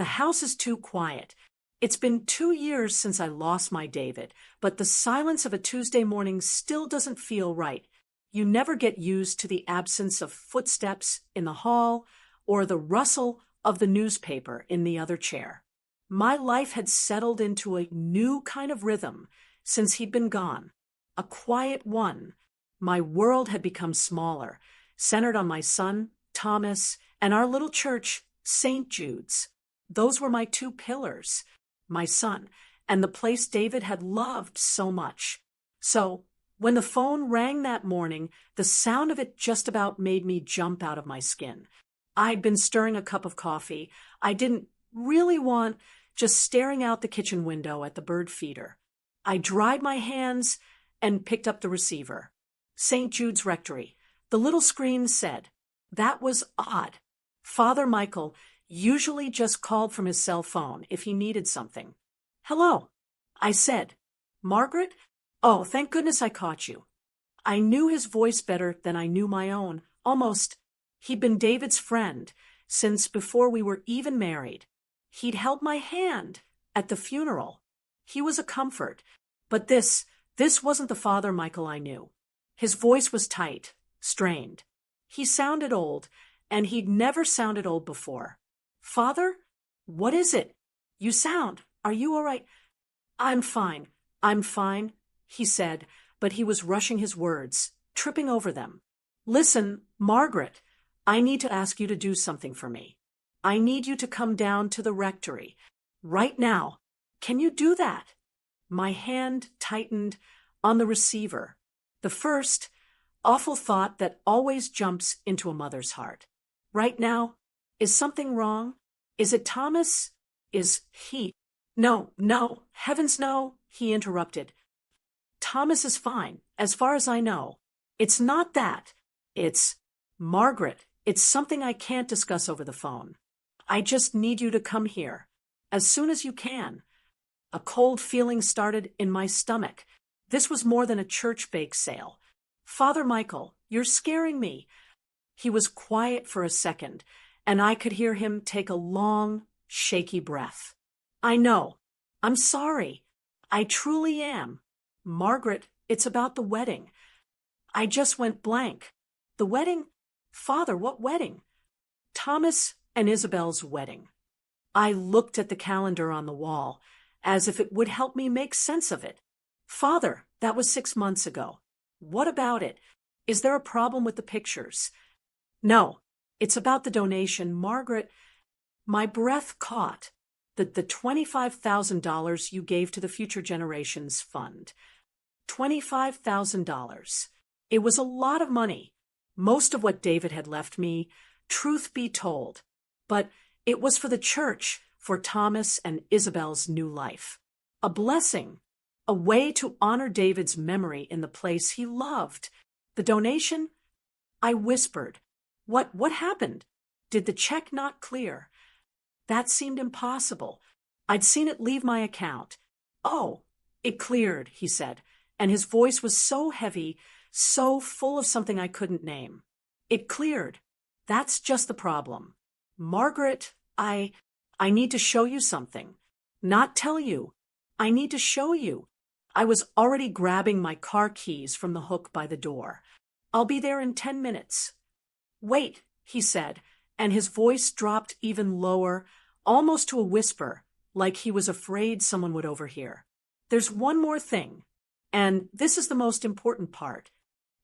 The house is too quiet. It's been 2 years since I lost my David, but the silence of a Tuesday morning still doesn't feel right. You never get used to the absence of footsteps in the hall or the rustle of the newspaper in the other chair. My life had settled into a new kind of rhythm since he'd been gone, a quiet one. My world had become smaller, centered on my son, Thomas, and our little church, St. Jude's. Those were my two pillars, my son, and the place David had loved so much. So, when the phone rang that morning, the sound of it just about made me jump out of my skin. I'd been stirring a cup of coffee. I didn't really want just staring out the kitchen window at the bird feeder. I dried my hands and picked up the receiver. St. Jude's Rectory. The little screen said, "That was odd. Father Michael usually just called from his cell phone if he needed something." "Hello," I said. "Margaret? Oh, thank goodness I caught you." I knew his voice better than I knew my own. Almost. He'd been David's friend since before we were even married. He'd held my hand at the funeral. He was a comfort. But this wasn't the Father Michael I knew. His voice was tight, strained. He sounded old, and he'd never sounded old before. "Father? What is it? Are you all right?" I'm fine, he said, but he was rushing his words, tripping over them. "Listen, Margaret, I need to ask you to do something for me. I need you to come down to the rectory. Right now. Can you do that?" My hand tightened on the receiver. The first awful thought that always jumps into a mother's heart. Right now? Is something wrong? Is it Thomas? Is he? No, heavens no, he interrupted. Thomas is fine, as far as I know. It's not that. It's, Margaret, it's something I can't discuss over the phone. I just need you to come here, as soon as you can. A cold feeling started in my stomach. This was more than a church bake sale. "Father Michael, you're scaring me." He was quiet for a second, and I could hear him take a long, shaky breath. "I know. I'm sorry. I truly am. Margaret, it's about the wedding." I just went blank. "The wedding? Father, what wedding?" "Thomas and Isabel's wedding." I looked at the calendar on the wall, as if it would help me make sense of it. "Father, that was 6 months ago. What about it? Is there a problem with the pictures?" "No, it's about the donation, Margaret." My breath caught. The $25,000 you gave to the Future Generations Fund. $25,000. It was a lot of money. Most of what David had left me, truth be told. But it was for the church, for Thomas and Isabel's new life. A blessing. A way to honor David's memory in the place he loved. The donation? I whispered. What happened? Did the check not clear? That seemed impossible. I'd seen it leave my account. "Oh, it cleared," he said, and his voice was so heavy, so full of something I couldn't name. "It cleared. That's just the problem. Margaret, I need to show you something. Not tell you. I need to show you." I was already grabbing my car keys from the hook by the door. "I'll be there in 10 minutes. "Wait," he said, and his voice dropped even lower, almost to a whisper, like he was afraid someone would overhear. "There's one more thing, and this is the most important part."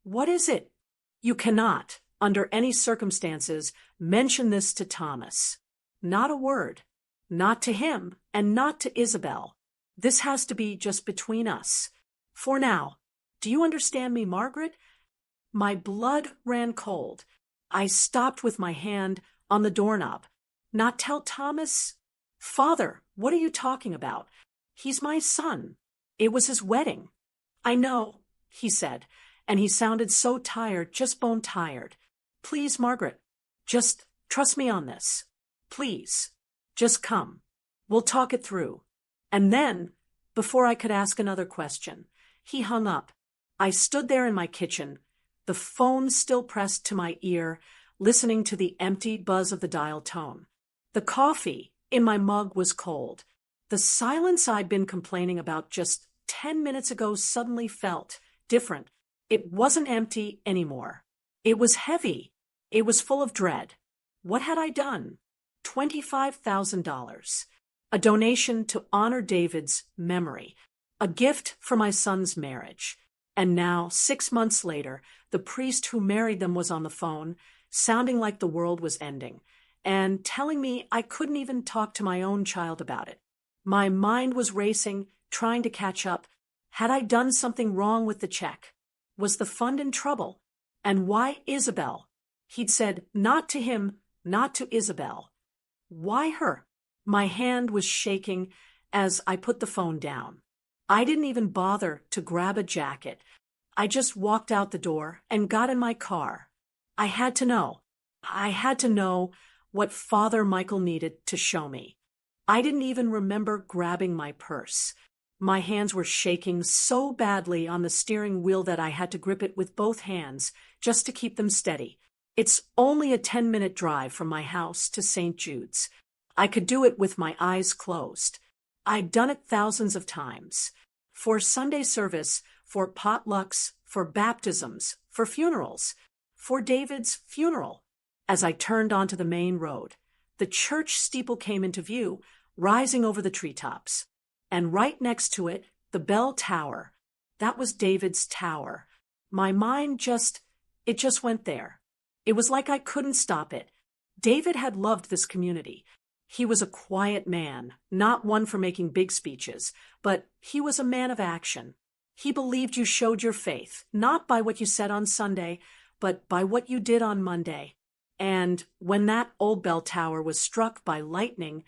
"What is it?" "You cannot, under any circumstances, mention this to Thomas. Not a word. Not to him, and not to Isabel. This has to be just between us. For now. Do you understand me, Margaret?" My blood ran cold. I stopped with my hand on the doorknob. "Not tell Thomas?" "Father, what are you talking about? He's my son. It was his wedding." "I know," he said, and he sounded so tired, just bone tired. "Please, Margaret, just trust me on this. Please, just come. We'll talk it through." And then, before I could ask another question, he hung up. I stood there in my kitchen, the phone still pressed to my ear, listening to the empty buzz of the dial tone. The coffee in my mug was cold. The silence I'd been complaining about just 10 minutes ago suddenly felt different. It wasn't empty anymore. It was heavy. It was full of dread. What had I done? $25,000. A donation to honor David's memory. A gift for my son's marriage. And now, 6 months later, the priest who married them was on the phone, sounding like the world was ending, and telling me I couldn't even talk to my own child about it. My mind was racing, trying to catch up. Had I done something wrong with the check? Was the fund in trouble? And why Isabel? He'd said, not to him, not to Isabel. Why her? My hand was shaking as I put the phone down. I didn't even bother to grab a jacket. I just walked out the door and got in my car. I had to know. I had to know what Father Michael needed to show me. I didn't even remember grabbing my purse. My hands were shaking so badly on the steering wheel that I had to grip it with both hands just to keep them steady. It's only a 10-minute drive from my house to St. Jude's. I could do it with my eyes closed. I'd done it thousands of times. For Sunday service, for potlucks, for baptisms, for funerals, for David's funeral. As I turned onto the main road, the church steeple came into view, rising over the treetops. And right next to it, the bell tower. That was David's tower. My mind just went there. It was like I couldn't stop it. David had loved this community. He was a quiet man, not one for making big speeches, but he was a man of action. He believed you showed your faith, not by what you said on Sunday, but by what you did on Monday. And when that old bell tower was struck by lightning,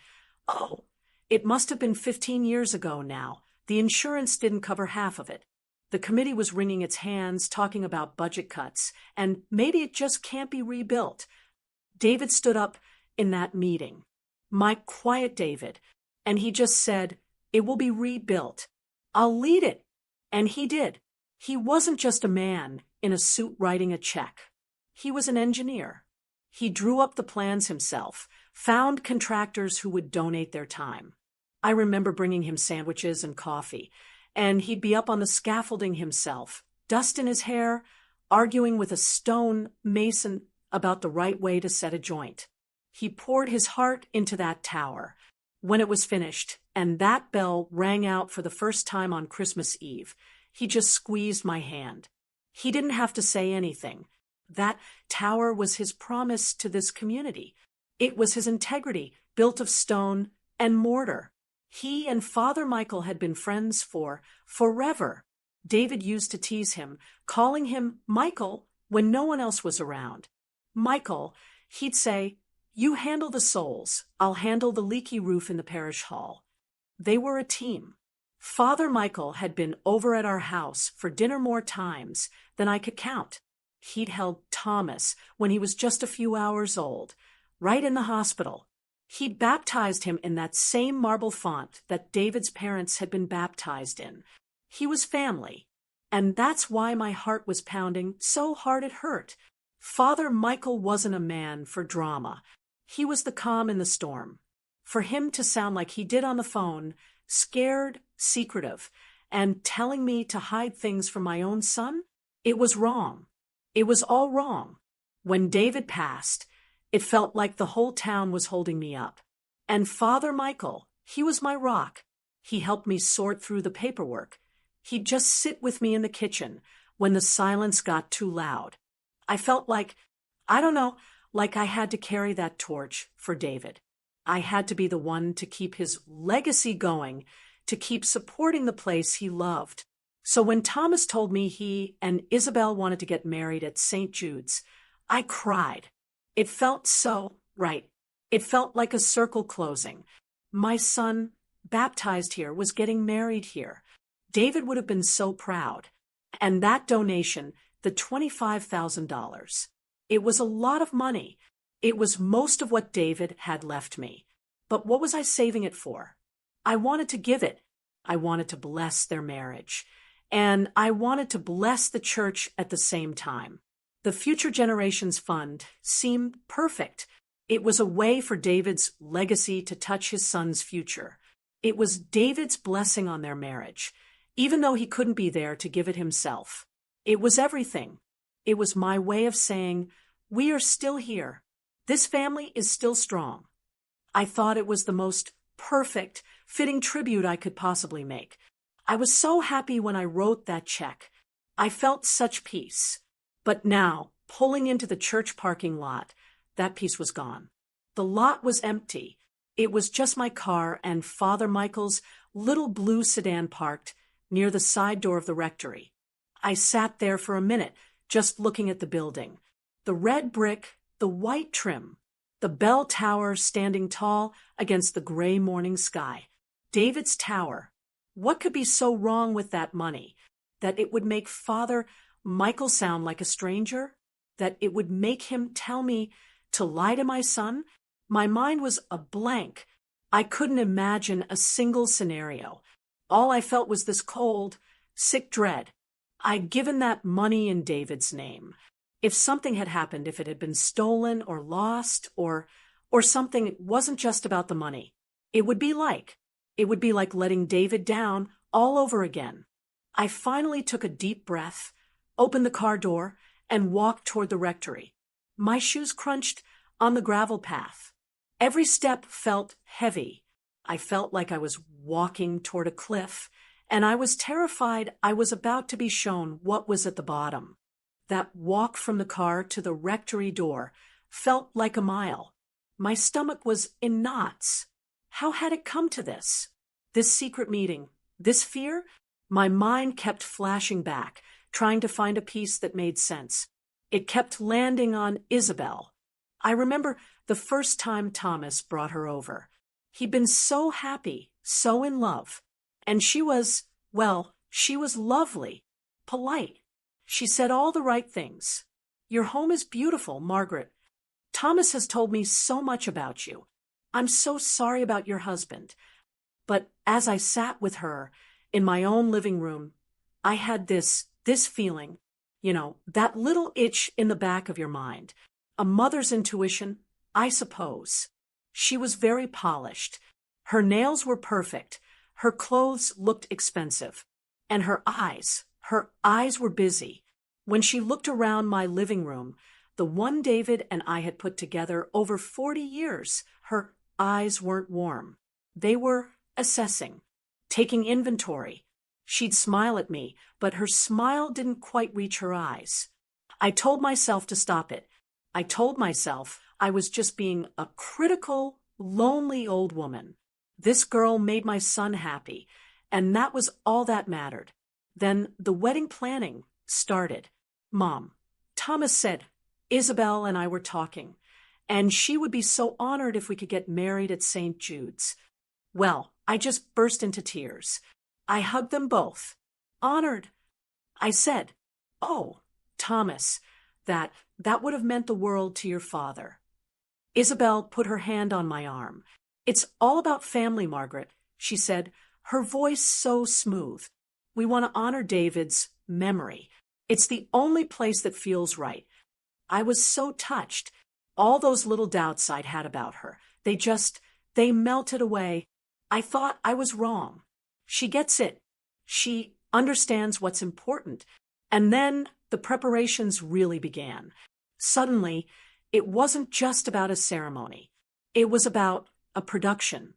oh, it must have been 15 years ago now. The insurance didn't cover half of it. The committee was wringing its hands, talking about budget cuts, and maybe it just can't be rebuilt. David stood up in that meeting. My quiet David. And he just said, it will be rebuilt. I'll lead it. And he did. He wasn't just a man in a suit writing a check. He was an engineer. He drew up the plans himself, found contractors who would donate their time. I remember bringing him sandwiches and coffee, and he'd be up on the scaffolding himself, dust in his hair, arguing with a stone mason about the right way to set a joint. He poured his heart into that tower. When it was finished, and that bell rang out for the first time on Christmas Eve, he just squeezed my hand. He didn't have to say anything. That tower was his promise to this community. It was his integrity, built of stone and mortar. He and Father Michael had been friends for forever. David used to tease him, calling him Michael when no one else was around. Michael, he'd say, you handle the souls, I'll handle the leaky roof in the parish hall. They were a team. Father Michael had been over at our house for dinner more times than I could count. He'd held Thomas when he was just a few hours old, right in the hospital. He'd baptized him in that same marble font that David's parents had been baptized in. He was family, and that's why my heart was pounding so hard it hurt. Father Michael wasn't a man for drama. He was the calm in the storm. For him to sound like he did on the phone, scared, secretive, and telling me to hide things from my own son, it was wrong. It was all wrong. When David passed, it felt like the whole town was holding me up. And Father Michael, he was my rock. He helped me sort through the paperwork. He'd just sit with me in the kitchen when the silence got too loud. I felt like, I don't know, like I had to carry that torch for David. I had to be the one to keep his legacy going, to keep supporting the place he loved. So when Thomas told me he and Isabel wanted to get married at St. Jude's, I cried. It felt so right. It felt like a circle closing. My son, baptized here, was getting married here. David would have been so proud. And that donation, the $25,000, it was a lot of money. It was most of what David had left me. But what was I saving it for? I wanted to give it. I wanted to bless their marriage. And I wanted to bless the church at the same time. The Future Generations Fund seemed perfect. It was a way for David's legacy to touch his son's future. It was David's blessing on their marriage, even though he couldn't be there to give it himself. It was everything. It was my way of saying, we are still here. This family is still strong. I thought it was the most perfect, fitting tribute I could possibly make. I was so happy when I wrote that check. I felt such peace. But now, pulling into the church parking lot, that peace was gone. The lot was empty. It was just my car and Father Michael's little blue sedan parked near the side door of the rectory. I sat there for a minute, just looking at the building. The red brick, the white trim, the bell tower standing tall against the gray morning sky. David's tower. What could be so wrong with that money? That it would make Father Michael sound like a stranger? That it would make him tell me to lie to my son? My mind was a blank. I couldn't imagine a single scenario. All I felt was this cold, sick dread. I'd given that money in David's name. If something had happened, if it had been stolen or lost or something, it wasn't just about the money. It would be like letting David down all over again. I finally took a deep breath, opened the car door, and walked toward the rectory. My shoes crunched on the gravel path. Every step felt heavy. I felt like I was walking toward a cliff, and I was terrified I was about to be shown what was at the bottom. That walk from the car to the rectory door felt like a mile. My stomach was in knots. How had it come to this? This secret meeting, this fear? My mind kept flashing back, trying to find a piece that made sense. It kept landing on Isabel. I remember the first time Thomas brought her over. He'd been so happy, so in love. And she was lovely, polite. She said all the right things. Your home is beautiful, Margaret. Thomas has told me so much about you. I'm so sorry about your husband. But as I sat with her in my own living room, I had this feeling, that little itch in the back of your mind. A mother's intuition, I suppose. She was very polished. Her nails were perfect. Her clothes looked expensive. And her eyes were busy. When she looked around my living room, the one David and I had put together over 40 years, her eyes weren't warm. They were assessing, taking inventory. She'd smile at me, but her smile didn't quite reach her eyes. I told myself to stop it. I told myself I was just being a critical, lonely old woman. This girl made my son happy, and that was all that mattered. Then the wedding planning started. Mom, Thomas said Isabel and I were talking, and she would be so honored if we could get married at St. Jude's. Well, I just burst into tears. I hugged them both. Honored. I said, "Oh, Thomas, that would have meant the world to your father." Isabel put her hand on my arm. "It's all about family, Margaret," she said, her voice so smooth. "We want to honor David's memory. It's the only place that feels right." I was so touched. All those little doubts I'd had about her, they melted away. I thought I was wrong. She gets it. She understands what's important. And then the preparations really began. Suddenly, it wasn't just about a ceremony. It was about a production.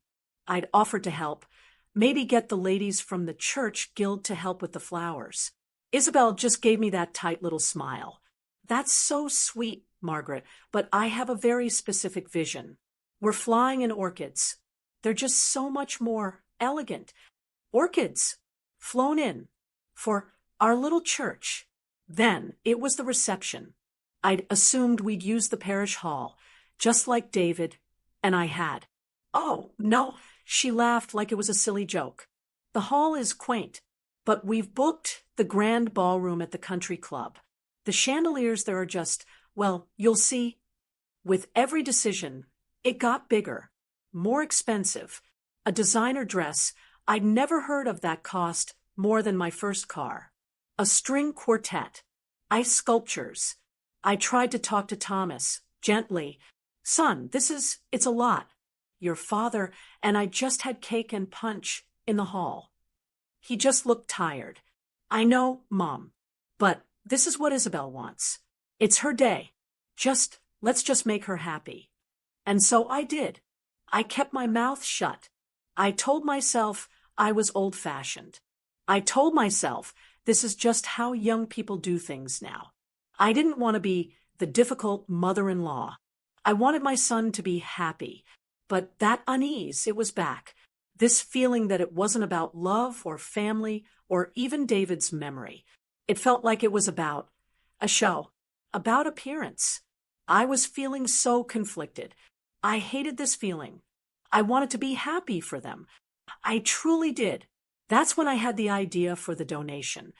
I'd offered to help, maybe get the ladies from the church guild to help with the flowers. Isabel just gave me that tight little smile. "That's so sweet, Margaret, but I have a very specific vision. We're flying in orchids. They're just so much more elegant. Orchids, flown in, for our little church." Then it was the reception. I'd assumed we'd use the parish hall, just like David, and I had. "Oh, no," she laughed like it was a silly joke. "The hall is quaint, but we've booked the grand ballroom at the country club. The chandeliers there are just, well, you'll see." With every decision, it got bigger, more expensive. A designer dress, I'd never heard of that cost more than my first car. A string quartet, ice sculptures. I tried to talk to Thomas, gently, Son, it's a lot. Your father and I just had cake and punch in the hall. He just looked tired. I know, Mom, but this is what Isabel wants. It's her day. Let's just make her happy. And so I did. I kept my mouth shut. I told myself I was old-fashioned. I told myself this is just how young people do things now. I didn't want to be the difficult mother-in-law. I wanted my son to be happy. But that unease, it was back. This feeling that it wasn't about love or family or even David's memory. It felt like it was about a show, about appearance. I was feeling so conflicted. I hated this feeling. I wanted to be happy for them. I truly did. That's when I had the idea for the donation.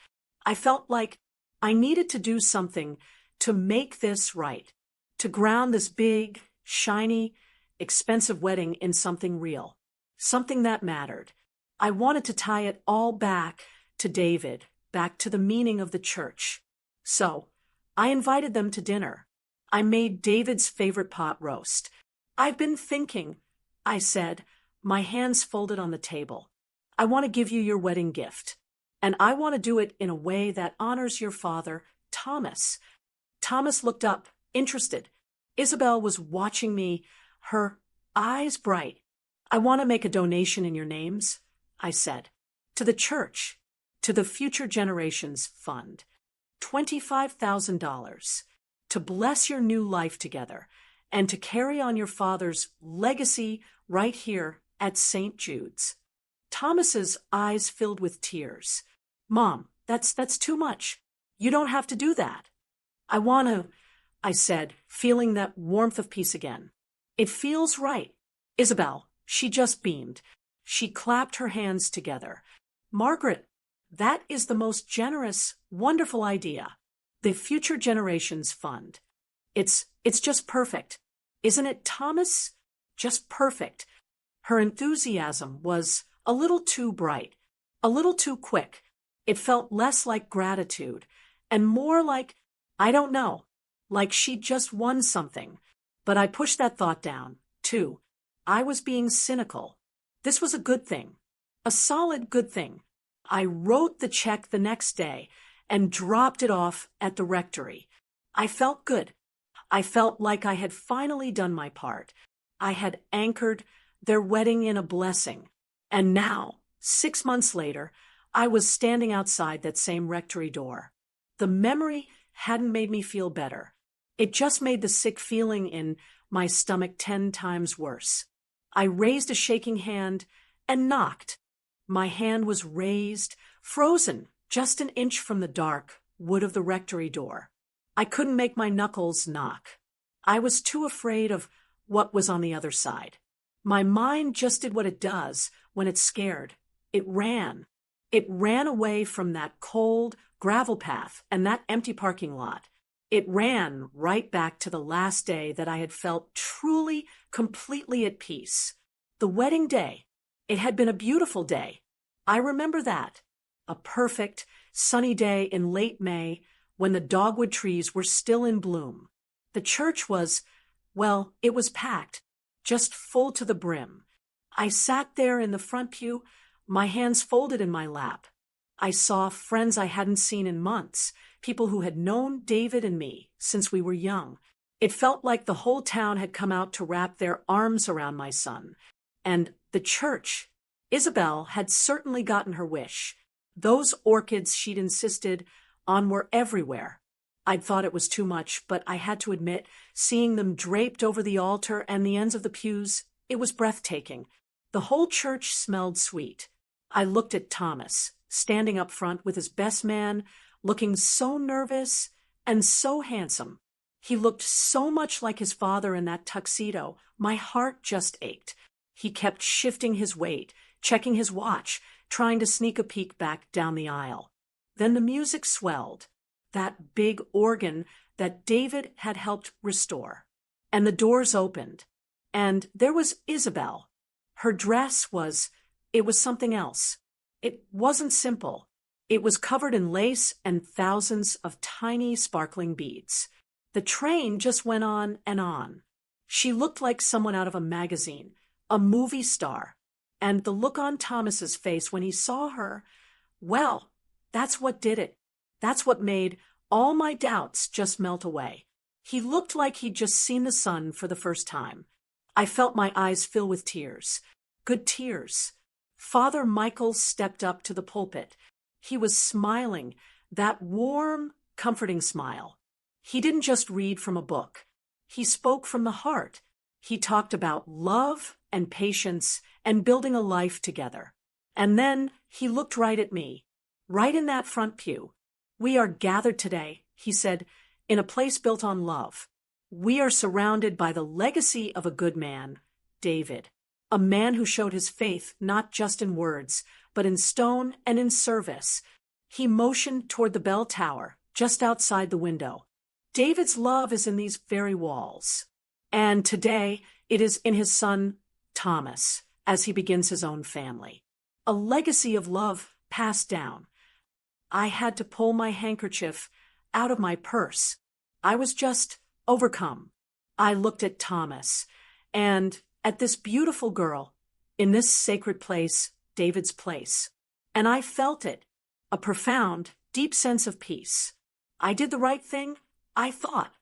I felt like I needed to do something to make this right, to ground this big, shiny, expensive wedding in something real, something that mattered. I wanted to tie it all back to David, back to the meaning of the church. So, I invited them to dinner. I made David's favorite pot roast. I've been thinking, I said, my hands folded on the table. I want to give you your wedding gift. And I want to do it in a way that honors your father, Thomas. Thomas looked up, interested. Isabel was watching me, her eyes bright. I want to make a donation in your names, I said, to the church, to the Future Generations Fund. $25,000 to bless your new life together and to carry on your father's legacy right here at St. Jude's. Thomas's eyes filled with tears. Mom, that's too much. You don't have to do that. I want to, I said, feeling that warmth of peace again. It feels right. Isabel, she just beamed. She clapped her hands together. Margaret, that is the most generous, wonderful idea. The Future Generations Fund. It's just perfect. Isn't it, Thomas? Just perfect. Her enthusiasm was a little too bright, a little too quick. It felt less like gratitude and more like, I don't know, like she'd just won something. But I pushed that thought down, too. I was being cynical. This was a good thing, a solid good thing. I wrote the check the next day and dropped it off at the rectory. I felt good. I felt like I had finally done my part. I had anchored their wedding in a blessing. And now, 6 months later, I was standing outside that same rectory door. The memory hadn't made me feel better. It just made the sick feeling in my stomach 10 times worse. I raised a shaking hand and knocked. My hand was raised, frozen, just an inch from the dark wood of the rectory door. I couldn't make my knuckles knock. I was too afraid of what was on the other side. My mind just did what it does when it's scared. It ran. It ran away from that cold gravel path and that empty parking lot. It ran right back to the last day that I had felt truly, completely at peace. The wedding day. It had been a beautiful day. I remember that. A perfect, sunny day in late May when the dogwood trees were still in bloom. The church was, well, it was packed, just full to the brim. I sat there in the front pew, my hands folded in my lap. I saw friends I hadn't seen in months, people who had known David and me since we were young. It felt like the whole town had come out to wrap their arms around my son. And the church, Isabel had certainly gotten her wish. Those orchids she'd insisted on were everywhere. I'd thought it was too much, but I had to admit, seeing them draped over the altar and the ends of the pews, it was breathtaking. The whole church smelled sweet. I looked at Thomas, standing up front with his best man, looking so nervous and so handsome. He looked so much like his father in that tuxedo, my heart just ached. He kept shifting his weight, checking his watch, trying to sneak a peek back down the aisle. Then the music swelled, that big organ that David had helped restore. And the doors opened. And there was Isabel. Her dress was something else. It wasn't simple. It was covered in lace and thousands of tiny sparkling beads. The train just went on and on. She looked like someone out of a magazine, a movie star. And the look on Thomas's face when he saw her, well, that's what did it. That's what made all my doubts just melt away. He looked like he'd just seen the sun for the first time. I felt my eyes fill with tears. Good tears. Father Michael stepped up to the pulpit. He was smiling, that warm, comforting smile. He didn't just read from a book. He spoke from the heart. He talked about love and patience and building a life together. And then he looked right at me, right in that front pew. "We are gathered today," he said, "in a place built on love. We are surrounded by the legacy of a good man, David, a man who showed his faith not just in words, but in stone and in service." He motioned toward the bell tower, just outside the window. "David's love is in these very walls. And today it is in his son, Thomas, as he begins his own family. A legacy of love passed down." I had to pull my handkerchief out of my purse. I was just overcome. I looked at Thomas and at this beautiful girl in this sacred place, David's place. And I felt it, a profound, deep sense of peace. I did the right thing, I thought.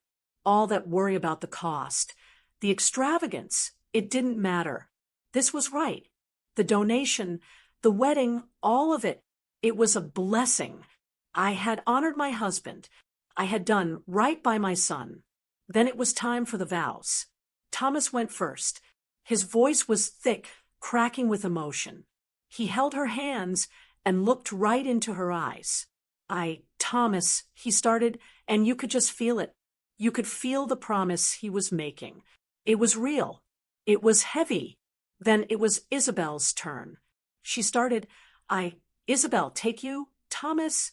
All that worry about the cost, the extravagance, it didn't matter. This was right. The donation, the wedding, all of it. It was a blessing. I had honored my husband. I had done right by my son. Then it was time for the vows. Thomas went first. His voice was thick, cracking with emotion. He held her hands and looked right into her eyes. "Thomas," he started, and you could just feel it. You could feel the promise he was making. It was real. It was heavy. Then it was Isabel's turn. She started, "Isabel, take you, Thomas."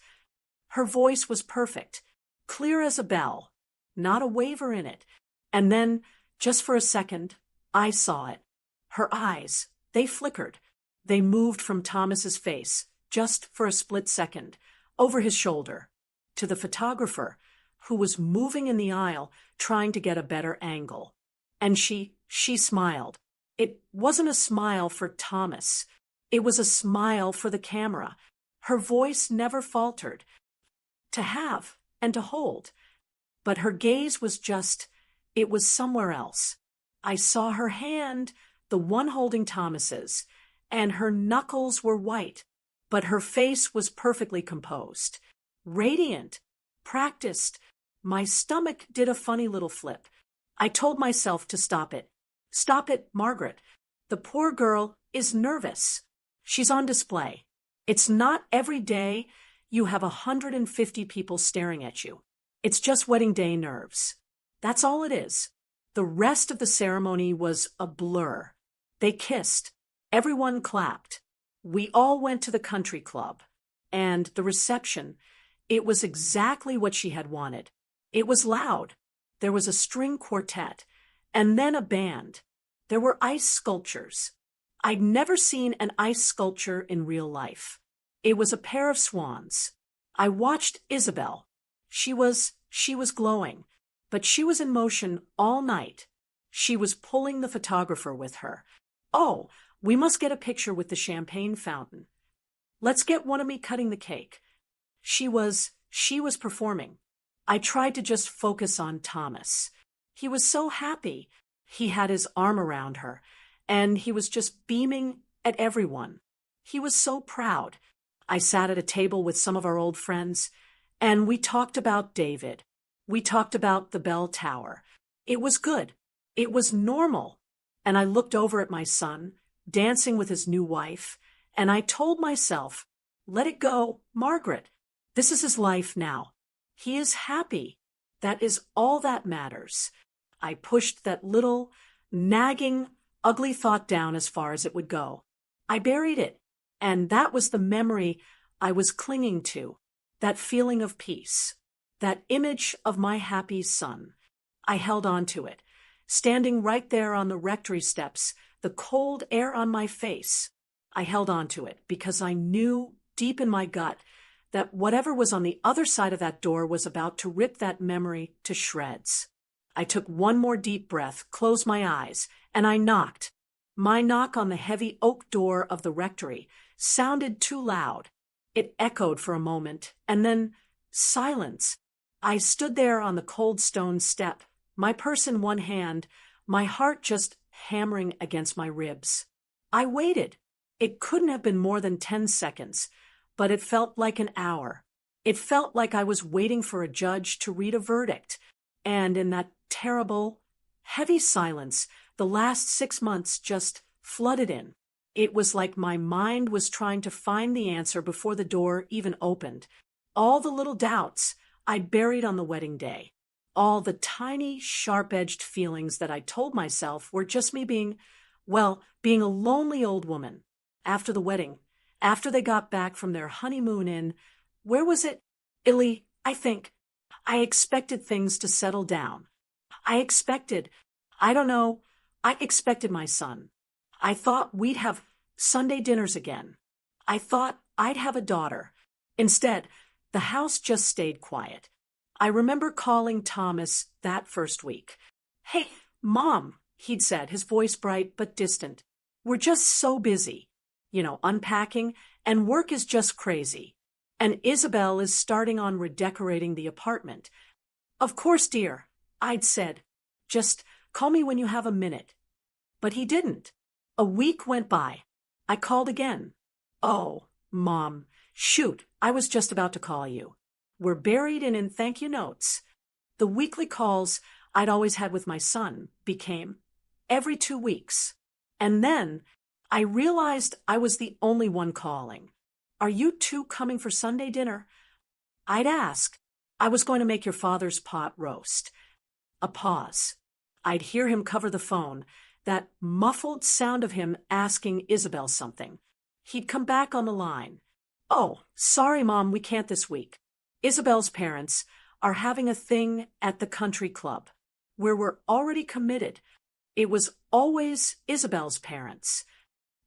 Her voice was perfect, clear as a bell, not a waver in it. And then, just for a second, I saw it. Her eyes, they flickered. They moved from Thomas's face, just for a split second, over his shoulder, to the photographer, who was moving in the aisle, trying to get a better angle. And she smiled. It wasn't a smile for Thomas. It was a smile for the camera. Her voice never faltered. To have and to hold. But her gaze was it was somewhere else. I saw her hand, the one holding Thomas's, and her knuckles were white, but her face was perfectly composed, radiant, practiced. My stomach did a funny little flip. I told myself to stop it. "Stop it, Margaret. The poor girl is nervous. She's on display. It's not every day you have 150 people staring at you. It's just wedding day nerves. That's all it is." The rest of the ceremony was a blur. They kissed. Everyone clapped. We all went to the country club. And the reception, it was exactly what she had wanted. It was loud. There was a string quartet, and then a band. There were ice sculptures. I'd never seen an ice sculpture in real life. It was a pair of swans. I watched Isabel. She was glowing, but she was in motion all night. She was pulling the photographer with her. "Oh, we must get a picture with the champagne fountain. Let's get one of me cutting the cake." She was performing. I tried to just focus on Thomas. He was so happy. He had his arm around her, and he was just beaming at everyone. He was so proud. I sat at a table with some of our old friends, and we talked about David. We talked about the bell tower. It was good. It was normal. And I looked over at my son, dancing with his new wife, and I told myself, "Let it go, Margaret. This is his life now. He is happy. That is all that matters." I pushed that little, nagging, ugly thought down as far as it would go. I buried it. And that was the memory I was clinging to, that feeling of peace, that image of my happy son. I held on to it, standing right there on the rectory steps, the cold air on my face. I held on to it because I knew deep in my gut that whatever was on the other side of that door was about to rip that memory to shreds. I took one more deep breath, closed my eyes, and I knocked. My knock on the heavy oak door of the rectory sounded too loud. It echoed for a moment, and then silence. I stood there on the cold stone step, my purse in one hand, my heart just hammering against my ribs. I waited. It couldn't have been more than 10 seconds, but it felt like an hour. It felt like I was waiting for a judge to read a verdict. And in that terrible, heavy silence, the last 6 months just flooded in. It was like my mind was trying to find the answer before the door even opened. All the little doubts I'd buried on the wedding day. All the tiny, sharp-edged feelings that I told myself were just me being a lonely old woman. After the wedding, after they got back from their honeymoon in, where was it? Italy, I think. I expected things to settle down. I expected my son. I thought we'd have Sunday dinners again. I thought I'd have a daughter. Instead, the house just stayed quiet. I remember calling Thomas that first week. "Hey, Mom," he'd said, his voice bright but distant. "We're just so busy, unpacking, and work is just crazy. And Isabel is starting on redecorating the apartment." "Of course, dear," I'd said. "Just call me when you have a minute." But he didn't. A week went by. I called again. "Oh, Mom, shoot, I was just about to call you. We're buried in thank you notes." The weekly calls I'd always had with my son became every 2 weeks. And then I realized I was the only one calling. "Are you two coming for Sunday dinner?" I'd ask. "I was going to make your father's pot roast." A pause. I'd hear him cover the phone, that muffled sound of him asking Isabel something. He'd come back on the line. "Oh, sorry, Mom, we can't this week. Isabel's parents are having a thing at the country club, where we're already committed." It was always Isabel's parents.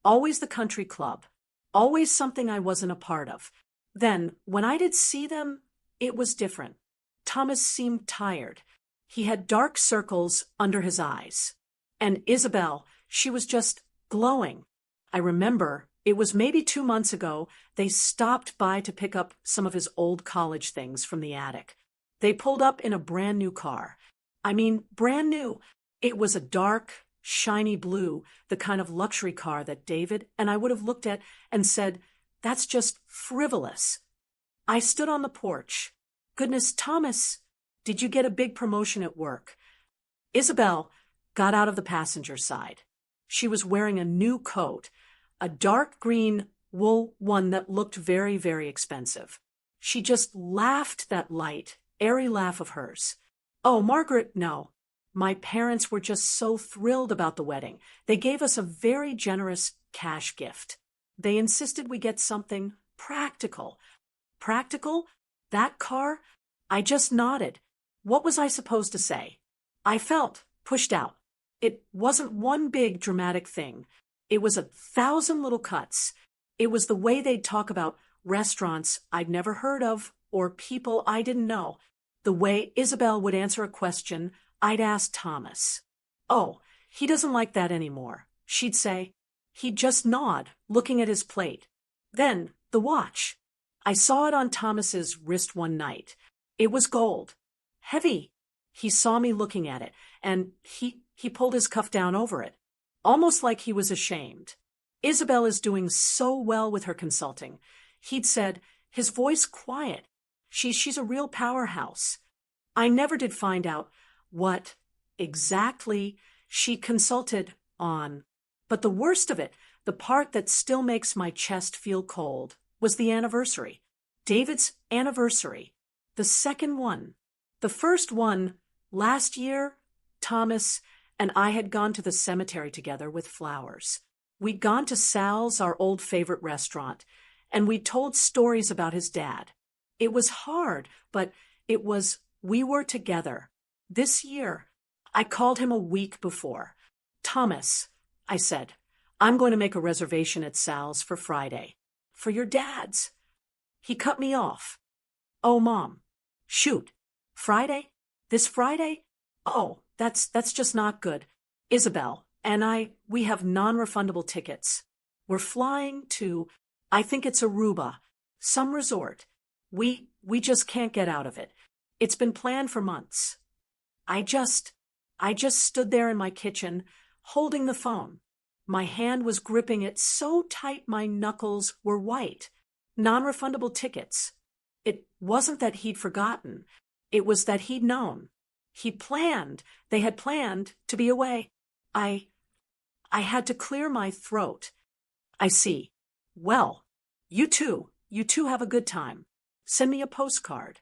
Always the country club. Always something I wasn't a part of. Then, when I did see them, it was different. Thomas seemed tired. He had dark circles under his eyes. And Isabel, she was just glowing. I remember, it was maybe 2 months ago, they stopped by to pick up some of his old college things from the attic. They pulled up in a brand new car. I mean, brand new. It was a dark, shiny blue, the kind of luxury car that David and I would have looked at and said, "That's just frivolous." I stood on the porch. "Goodness, Thomas, did you get a big promotion at work?" Isabel got out of the passenger side. She was wearing a new coat, a dark green wool one that looked very, very expensive. She just laughed that light, airy laugh of hers. "Oh, Margaret, no. My parents were just so thrilled about the wedding. They gave us a very generous cash gift. They insisted we get something practical." "Practical? That car?" I just nodded. What was I supposed to say? I felt pushed out. It wasn't one big dramatic thing. It was 1,000 little cuts. It was the way they'd talk about restaurants I'd never heard of or people I didn't know. The way Isabel would answer a question I'd asked Thomas. "Oh, he doesn't like that anymore," she'd say. He'd just nod, looking at his plate. Then, the watch. I saw it on Thomas's wrist one night. It was gold. Heavy. He saw me looking at it, and he pulled his cuff down over it, almost like he was ashamed. "Isabel is doing so well with her consulting," he'd said, his voice quiet. She's a real powerhouse." I never did find out what exactly she consulted on. But the worst of it, the part that still makes my chest feel cold, was the anniversary. David's anniversary. The second one. The first one, last year, Thomas and I had gone to the cemetery together with flowers. We'd gone to Sal's, our old favorite restaurant, and we told stories about his dad. It was hard, but we were together. This year, I called him a week before. "Thomas," I said, "I'm going to make a reservation at Sal's for Friday. For your dad's." He cut me off. "Oh, Mom. Shoot. Friday? This Friday? Oh, that's just not good. Isabel and we have non-refundable tickets. We're flying to, I think it's Aruba, some resort. We just can't get out of it. It's been planned for months. I just, I just stood there in my kitchen, holding the phone. My hand was gripping it so tight my knuckles were white. Non-refundable tickets. It wasn't that he'd forgotten. It was that he'd known. They had planned to be away. I, I had to clear my throat. I see. Well, you two have a good time. Send me a postcard.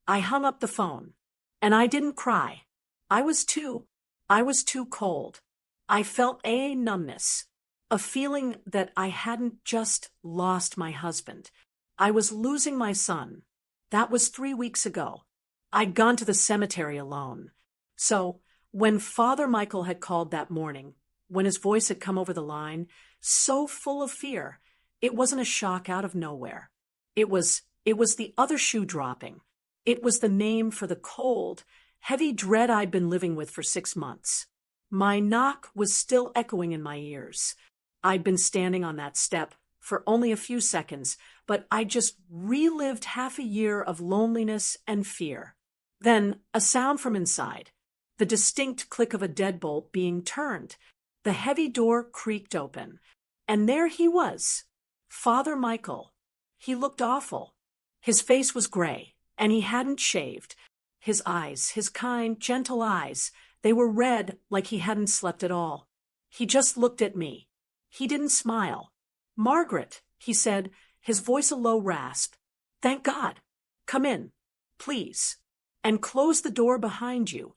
I hung up the phone. And I didn't cry. I was too, I was too cold. I felt a numbness, a feeling that I hadn't just lost my husband. I was losing my son. That was 3 weeks ago. I'd gone to the cemetery alone. So, when Father Michael had called that morning, when his voice had come over the line, so full of fear, it wasn't a shock out of nowhere. It was the other shoe dropping. It was the name for the cold, heavy dread I'd been living with for 6 months. My knock was still echoing in my ears. I'd been standing on that step for only a few seconds, but I just relived half a year of loneliness and fear. Then a sound from inside, the distinct click of a deadbolt being turned. The heavy door creaked open, and there he was, Father Michael. He looked awful. His face was gray, and he hadn't shaved. His eyes, his kind, gentle eyes, they were red like he hadn't slept at all. He just looked at me. He didn't smile. "Margaret," he said, his voice a low rasp. "Thank God. Come in, please. And close the door behind you."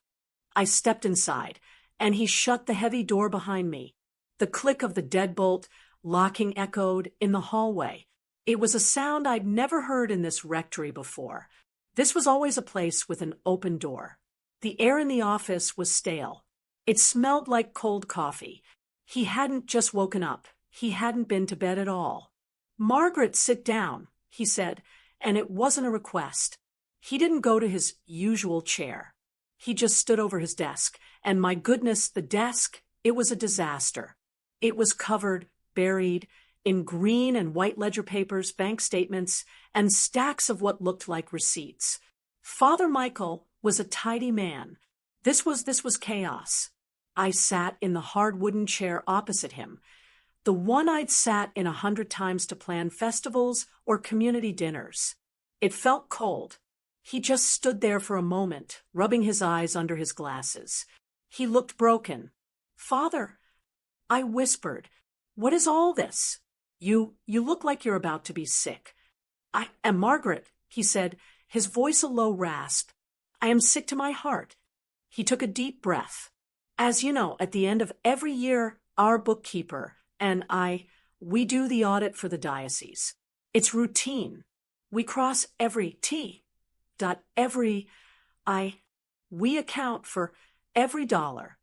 I stepped inside, and he shut the heavy door behind me. The click of the deadbolt locking echoed in the hallway. It was a sound I'd never heard in this rectory before. This was always a place with an open door. The air in the office was stale. It smelled like cold coffee. He hadn't just woken up. He hadn't been to bed at all. "Margaret, sit down," he said, and it wasn't a request. He didn't go to his usual chair. He just stood over his desk, and my goodness, the desk, it was a disaster. It was covered, buried, in green and white ledger papers, bank statements, and stacks of what looked like receipts. Father Michael was a tidy man. This was chaos. I sat in the hard wooden chair opposite him, the one I'd sat in 100 times to plan festivals or community dinners. It felt cold. He just stood there for a moment, rubbing his eyes under his glasses. He looked broken. "Father," I whispered, "what is all this? You look like you're about to be sick." "I am Margaret," he said, his voice a low rasp. "I am sick to my heart." He took a deep breath. "As you know, at the end of every year, our bookkeeper and we do the audit for the diocese. It's routine. We cross every T. We account for every dollar."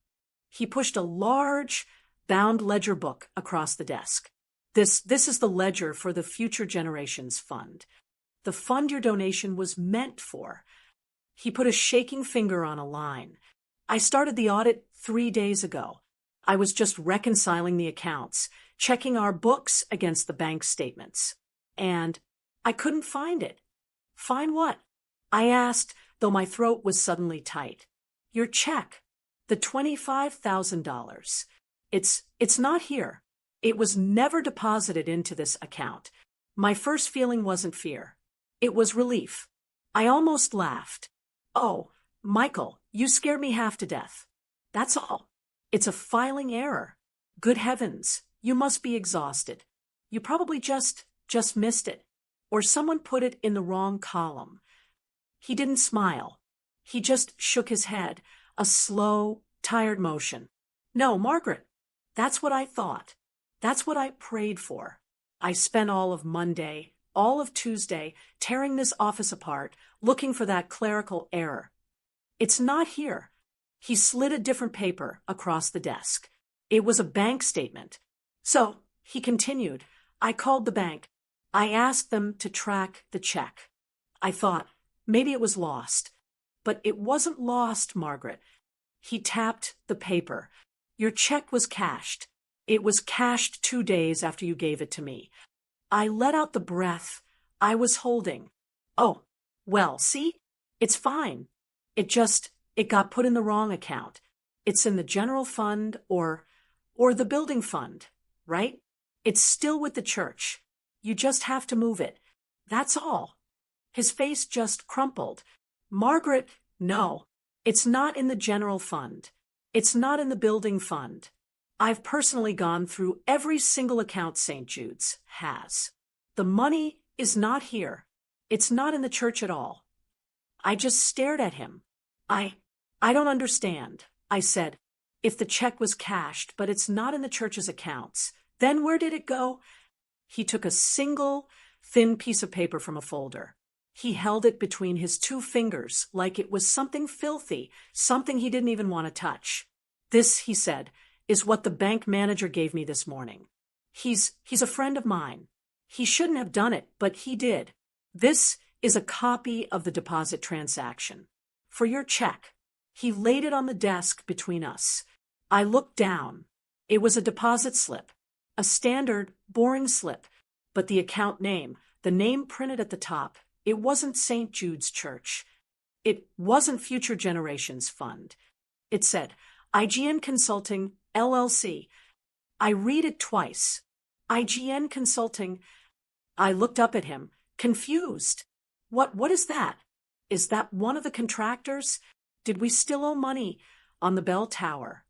He pushed a large, bound ledger book across the desk. This is the ledger for the Future Generations Fund. The fund your donation was meant for. He put a shaking finger on a line. "I started the audit 3 days ago. I was just reconciling the accounts, checking our books against the bank statements. And I couldn't find it." "Find what?" I asked, though my throat was suddenly tight. "Your check. The $25,000. It's not here. It was never deposited into this account." My first feeling wasn't fear. It was relief. I almost laughed. "Oh, Michael, you scared me half to death. That's all. It's a filing error. Good heavens, you must be exhausted. You probably just missed it. Or someone put it in the wrong column." He didn't smile. He just shook his head, a slow, tired motion. "No, Margaret, that's what I thought. That's what I prayed for. I spent all of Monday, all of Tuesday, tearing this office apart, looking for that clerical error. It's not here." He slid a different paper across the desk. It was a bank statement. "So," he continued, "I called the bank. I asked them to track the check. I thought maybe it was lost. But it wasn't lost, Margaret. He tapped the paper. Your check was cashed. It was cashed 2 days after you gave it to me. I let out the breath I was holding. Oh, well, see? It's fine. It got put in the wrong account. It's in the general fund or the building fund, right? It's still with the church. You just have to move it. That's all. His face just crumpled. Margaret, no. It's not in the general fund. It's not in the building fund. I've personally gone through every single account St. Jude's has. The money is not here. It's not in the church at all. I just stared at him. I don't understand, I said. If the check was cashed, but it's not in the church's accounts, then where did it go? He took a single, thin piece of paper from a folder. He held it between his 2 fingers like it was something filthy, something he didn't even want to touch. This, he said, is what the bank manager gave me this morning. He's a friend of mine. He shouldn't have done it, but he did. This is a copy of the deposit transaction. For your check. He laid it on the desk between us. I looked down. It was a deposit slip. A standard, boring slip. But the account name, the name printed at the top, it wasn't St. Jude's Church. It wasn't Future Generations Fund. It said, IGN Consulting, LLC. I read it twice. IGN Consulting. I looked up at him, confused. What is that? Is that one of the contractors? Did we still owe money on the bell tower?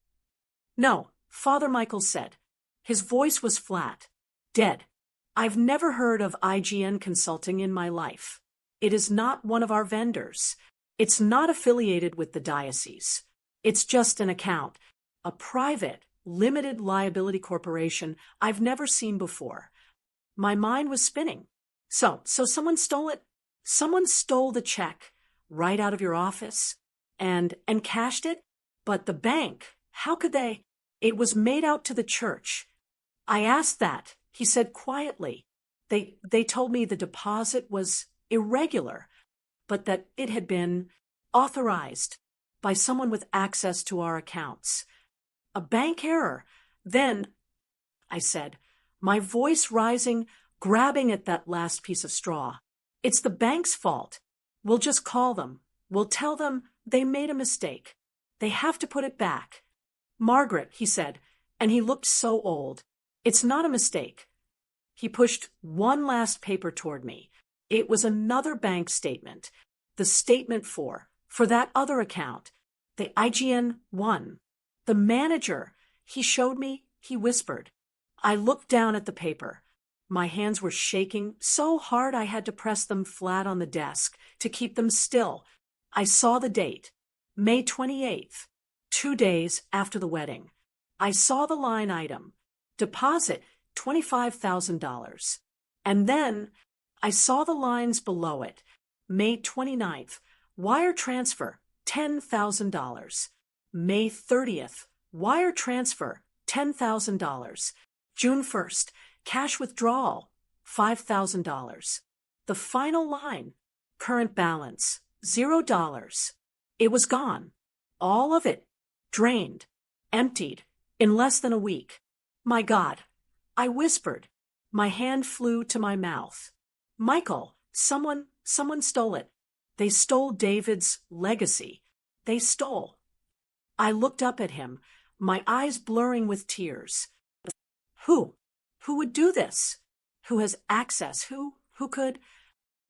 No, Father Michael said. His voice was flat. Dead. I've never heard of IGN Consulting in my life. It is not one of our vendors. It's not affiliated with the diocese. It's just an account. A private, limited liability corporation I've never seen before. My mind was spinning. So someone stole it? Someone stole the check right out of your office and cashed it? But the bank, how could they? It was made out to the church. I asked that. He said quietly. They told me the deposit was irregular, but that it had been authorized by someone with access to our accounts. A bank error. Then, I said, my voice rising, grabbing at that last piece of straw. It's the bank's fault. We'll just call them. We'll tell them they made a mistake. They have to put it back. Margaret, he said, and he looked so old. It's not a mistake. He pushed one last paper toward me. It was another bank statement. The statement for that other account. The IGN one. The manager. He showed me, he whispered. I looked down at the paper. My hands were shaking so hard I had to press them flat on the desk to keep them still. I saw the date, May 28th, 2 days after the wedding. I saw the line item, deposit $25,000. And then I saw the lines below it, May 29th, wire transfer $10,000. May 30th, wire transfer $10,000. June 1st, cash withdrawal, $5,000. The final line, current balance, $0. It was gone. All of it. Drained. Emptied. In less than a week. My God. I whispered. My hand flew to my mouth. Michael, someone stole it. They stole David's legacy. They stole. I looked up at him, my eyes blurring with tears. Who? Who would do this? Who has access? Who could?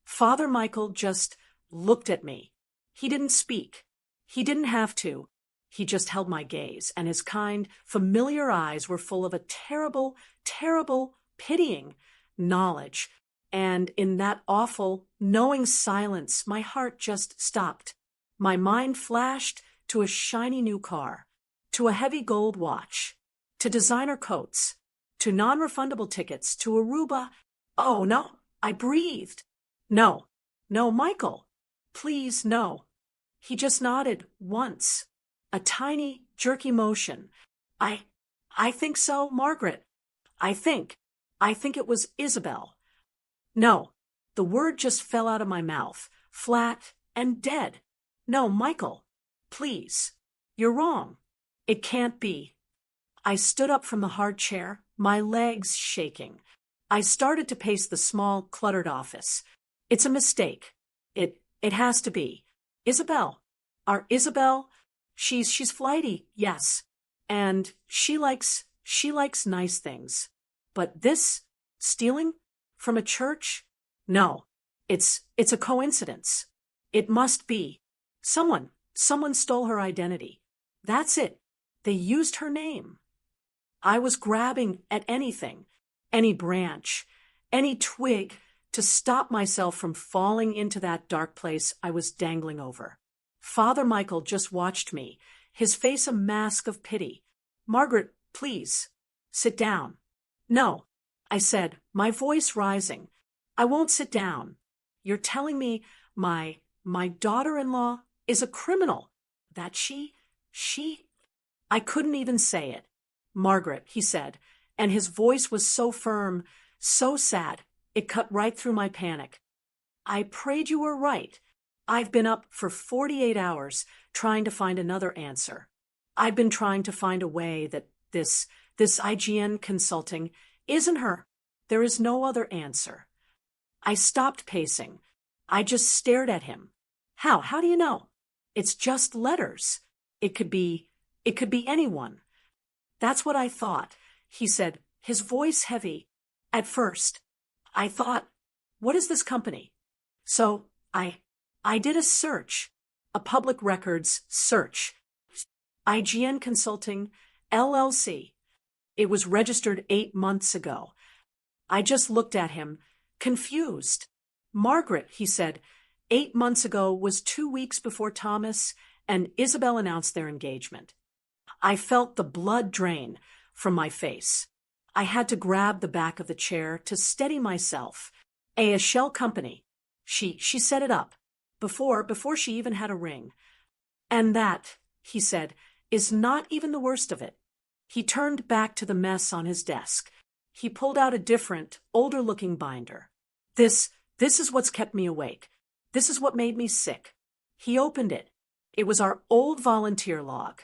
Father Michael just looked at me. He didn't speak. He didn't have to. He just held my gaze, and his kind, familiar eyes were full of a terrible, terrible, pitying knowledge. And in that awful, knowing silence, my heart just stopped. My mind flashed to a shiny new car, to a heavy gold watch, to designer coats, to non-refundable tickets, to Aruba. Oh, no, I breathed. No, Michael, please, no. He just nodded once, a tiny, jerky motion. I think so, Margaret. I think it was Isabel. No, the word just fell out of my mouth, flat and dead. No, Michael, please. You're wrong. It can't be. I stood up from the hard chair, my legs shaking. I started to pace the small, cluttered office. It's a mistake. It has to be. Isabel. Our Isabel, she's flighty, yes. And she likes nice things. But this, stealing from a church? No. It's a coincidence. It must be. Someone stole her identity. That's it. They used her name. I was grabbing at anything, any branch, any twig, to stop myself from falling into that dark place I was dangling over. Father Michael just watched me, his face a mask of pity. Margaret, please, sit down. No, I said, my voice rising. I won't sit down. You're telling me my daughter-in-law is a criminal, that she... I couldn't even say it. Margaret, he said, and his voice was so firm, so sad, it cut right through my panic. I prayed you were right. I've been up for 48 hours trying to find another answer. I've been trying to find a way that this IGN consulting isn't her. There is no other answer. I stopped pacing. I just stared at him. How do you know? It's just letters. It could be anyone. That's what I thought, he said, his voice heavy. At first, I thought, what is this company? So I did a search, a public records search. IGN Consulting, LLC. It was registered 8 months ago. I just looked at him, confused. Margaret, he said, 8 months ago was 2 weeks before Thomas and Isabel announced their engagement. I felt the blood drain from my face. I had to grab the back of the chair to steady myself. A shell company. She set it up. Before she even had a ring. And that, he said, is not even the worst of it. He turned back to the mess on his desk. He pulled out a different, older-looking binder. This is what's kept me awake. This is what made me sick. He opened it. It was our old volunteer log.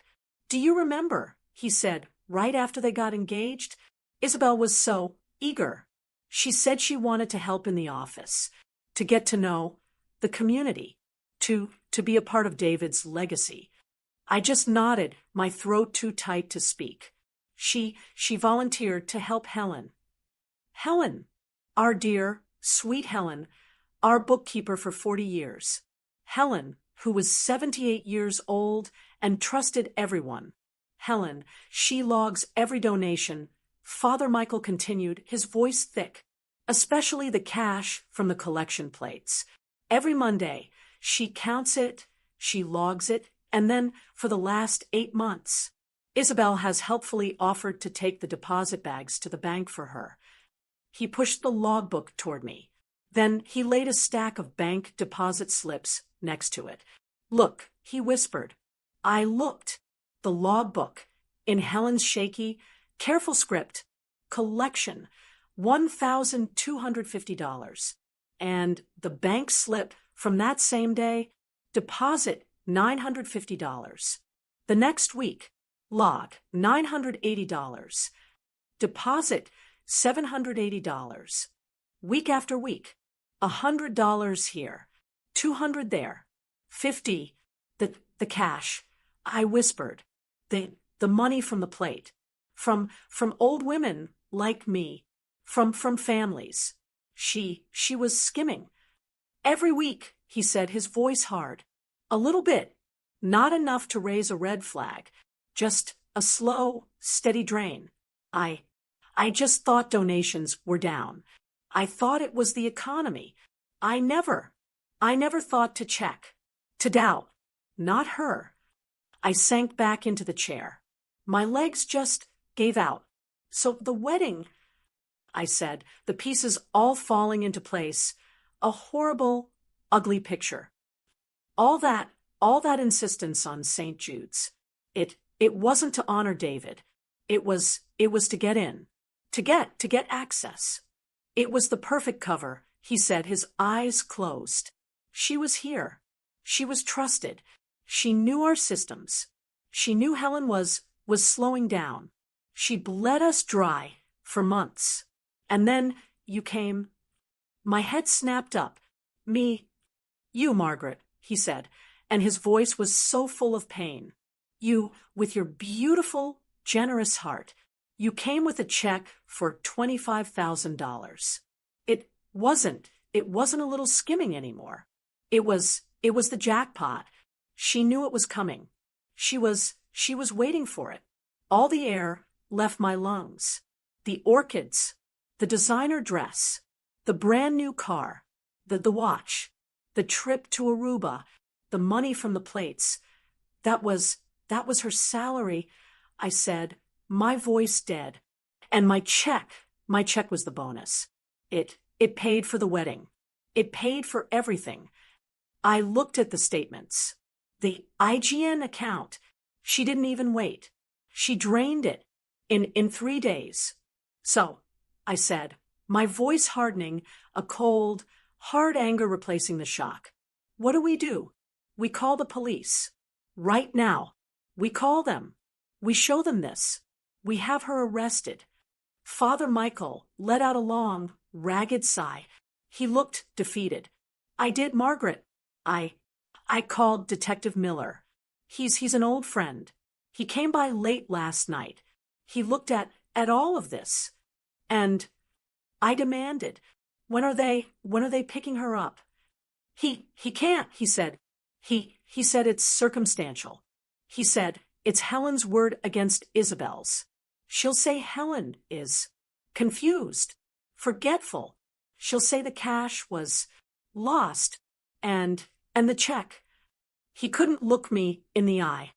Do you remember, he said, right after they got engaged? Isabel was so eager. She said she wanted to help in the office, to get to know the community, to be a part of David's legacy. I just nodded, my throat too tight to speak. She volunteered to help Helen. Helen, our dear, sweet Helen, our bookkeeper for 40 years. Helen, who was 78 years old and trusted everyone. Helen, she logs every donation. Father Michael continued, his voice thick, especially the cash from the collection plates. Every Monday, she counts it, she logs it, and then for the last 8 months, Isabel has helpfully offered to take the deposit bags to the bank for her. He pushed the logbook toward me. Then he laid a stack of bank deposit slips next to it. Look, he whispered. I looked. The logbook, in Helen's shaky, careful script, collection, $1,250. And the bank slip from that same day, deposit $950. The next week, log $980. Deposit $780. Week after week, $100 here, $200 there, $50, the cash. I whispered, the money from the plate, from old women like me, from families. She was skimming. Every week, he said, his voice hard. A little bit, not enough to raise a red flag, just a slow, steady drain. I just thought donations were down. I thought it was the economy. I never thought to check, to doubt. Not her. I sank back into the chair. My legs just gave out. So the wedding, I said, the pieces all falling into place. A horrible, ugly picture. All that insistence on St. Jude's. It wasn't to honor David. It was to get in, to get access. It was the perfect cover, he said, his eyes closed. She was here. She was trusted. She knew our systems. She knew Helen was slowing down. She bled us dry for months. And then you came. My head snapped up. You, Margaret, he said, and his voice was so full of pain. You, with your beautiful, generous heart, you came with a check for $25,000. It wasn't a little skimming anymore. It was the jackpot. She knew it was coming. She was waiting for it. All the air left my lungs. The orchids, the designer dress, the brand new car, the watch, the trip to Aruba, the money from the plates. That was her salary, I said, my voice dead. And my check was the bonus. It paid for the wedding. It paid for everything. I looked at the statements. The IGN account. She didn't even wait. She drained it in 3 days. So, I said, my voice hardening, a cold, hard anger replacing the shock. What do? We call the police. Right now. We call them. We show them this. We have her arrested. Father Michael let out a long, ragged sigh. He looked defeated. I did, Margaret. I called Detective Miller. He's an old friend. He came by late last night. He looked at all of this. And I demanded, when are they picking her up? He can't, he said. He said it's circumstantial. He said it's Helen's word against Isabel's. She'll say Helen is confused, forgetful. She'll say the cash was lost and the check. He couldn't look me in the eye.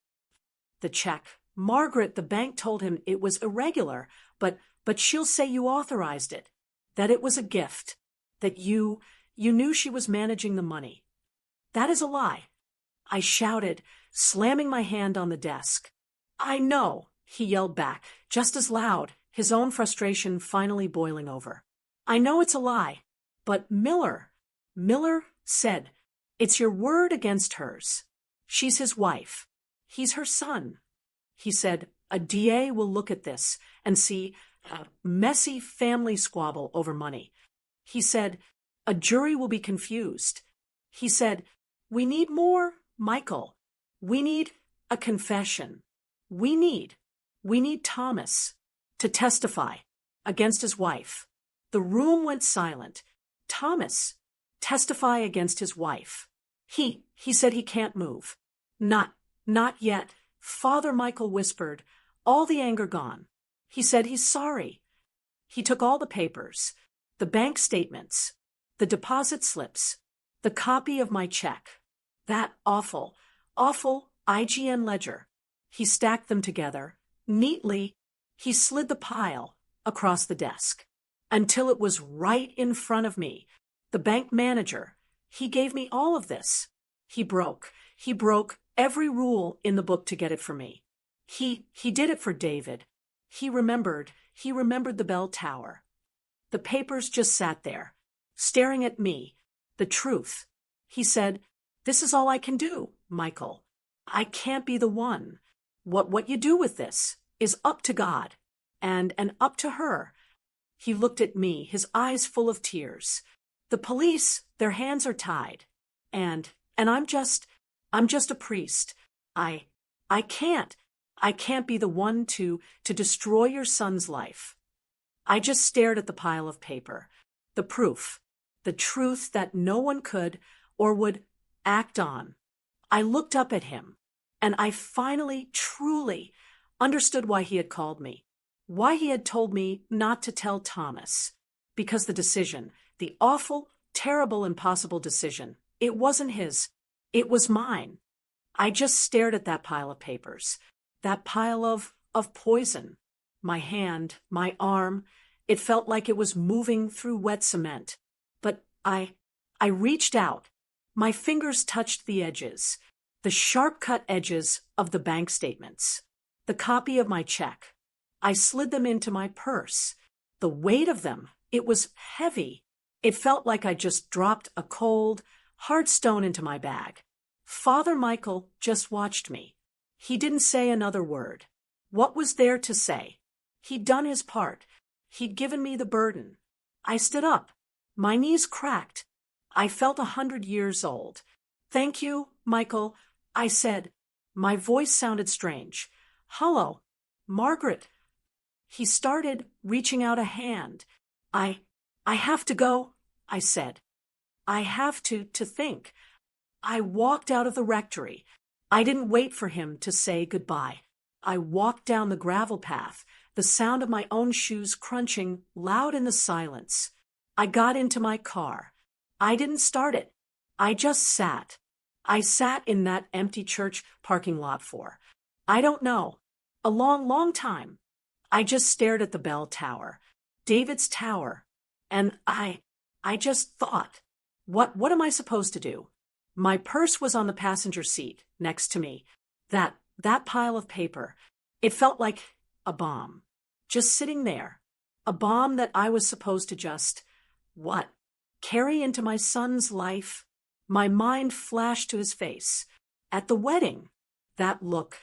The check. Margaret, the bank told him it was irregular, but she'll say you authorized it, that it was a gift, that you knew she was managing the money. That is a lie. I shouted, slamming my hand on the desk. I know, he yelled back, just as loud, his own frustration finally boiling over. I know it's a lie, but Miller said, it's your word against hers. She's his wife. He's her son. He said, a DA will look at this and see a messy family squabble over money. He said, a jury will be confused. He said, we need more, Michael. We need a confession. We need Thomas to testify against his wife. The room went silent. Thomas, testify against his wife. He said he can't move. Not yet. Father Michael whispered, all the anger gone. He said he's sorry. He took all the papers, the bank statements, the deposit slips, the copy of my check, that awful IGN ledger. He stacked them together. Neatly, he slid the pile across the desk until it was right in front of me. The bank manager, he gave me all of this. He broke every rule in the book to get it for me. He did it for David. He remembered the bell tower. The papers just sat there, staring at me, the truth. He said, this is all I can do, Michael. I can't be the one. What you do with this is up to God and up to her. He looked at me, his eyes full of tears. The police, their hands are tied. And I'm just a priest. I can't be the one to destroy your son's life. I just stared at the pile of paper, the proof, the truth that no one could or would act on. I looked up at him, and I finally, truly understood why he had called me, why he had told me not to tell Thomas. Because the decision, the awful, terrible, impossible decision, it wasn't his, it was mine. I just stared at that pile of papers, that pile of poison. My hand, my arm, it felt like it was moving through wet cement. But I reached out. My fingers touched the edges, the sharp-cut edges of the bank statements, the copy of my check. I slid them into my purse. The weight of them, it was heavy. It felt like I just dropped a cold, hard stone into my bag. Father Michael just watched me. He didn't say another word. What was there to say? He'd done his part. He'd given me the burden. I stood up. My knees cracked. I felt 100 years old. "Thank you, Michael," I said. My voice sounded strange. "Hello, Margaret." He started reaching out a hand. I have to go," I said. "I have to think." I walked out of the rectory. I didn't wait for him to say goodbye. I walked down the gravel path, the sound of my own shoes crunching loud in the silence. I got into my car. I didn't start it. I just sat. I sat in that empty church parking lot for, I don't know, a long, long time. I just stared at the bell tower, David's tower, and I just thought, what am I supposed to do? My purse was on the passenger seat next to me. That pile of paper, it felt like a bomb, just sitting there. A bomb that I was supposed to just, carry into my son's life. My mind flashed to his face. At the wedding, that look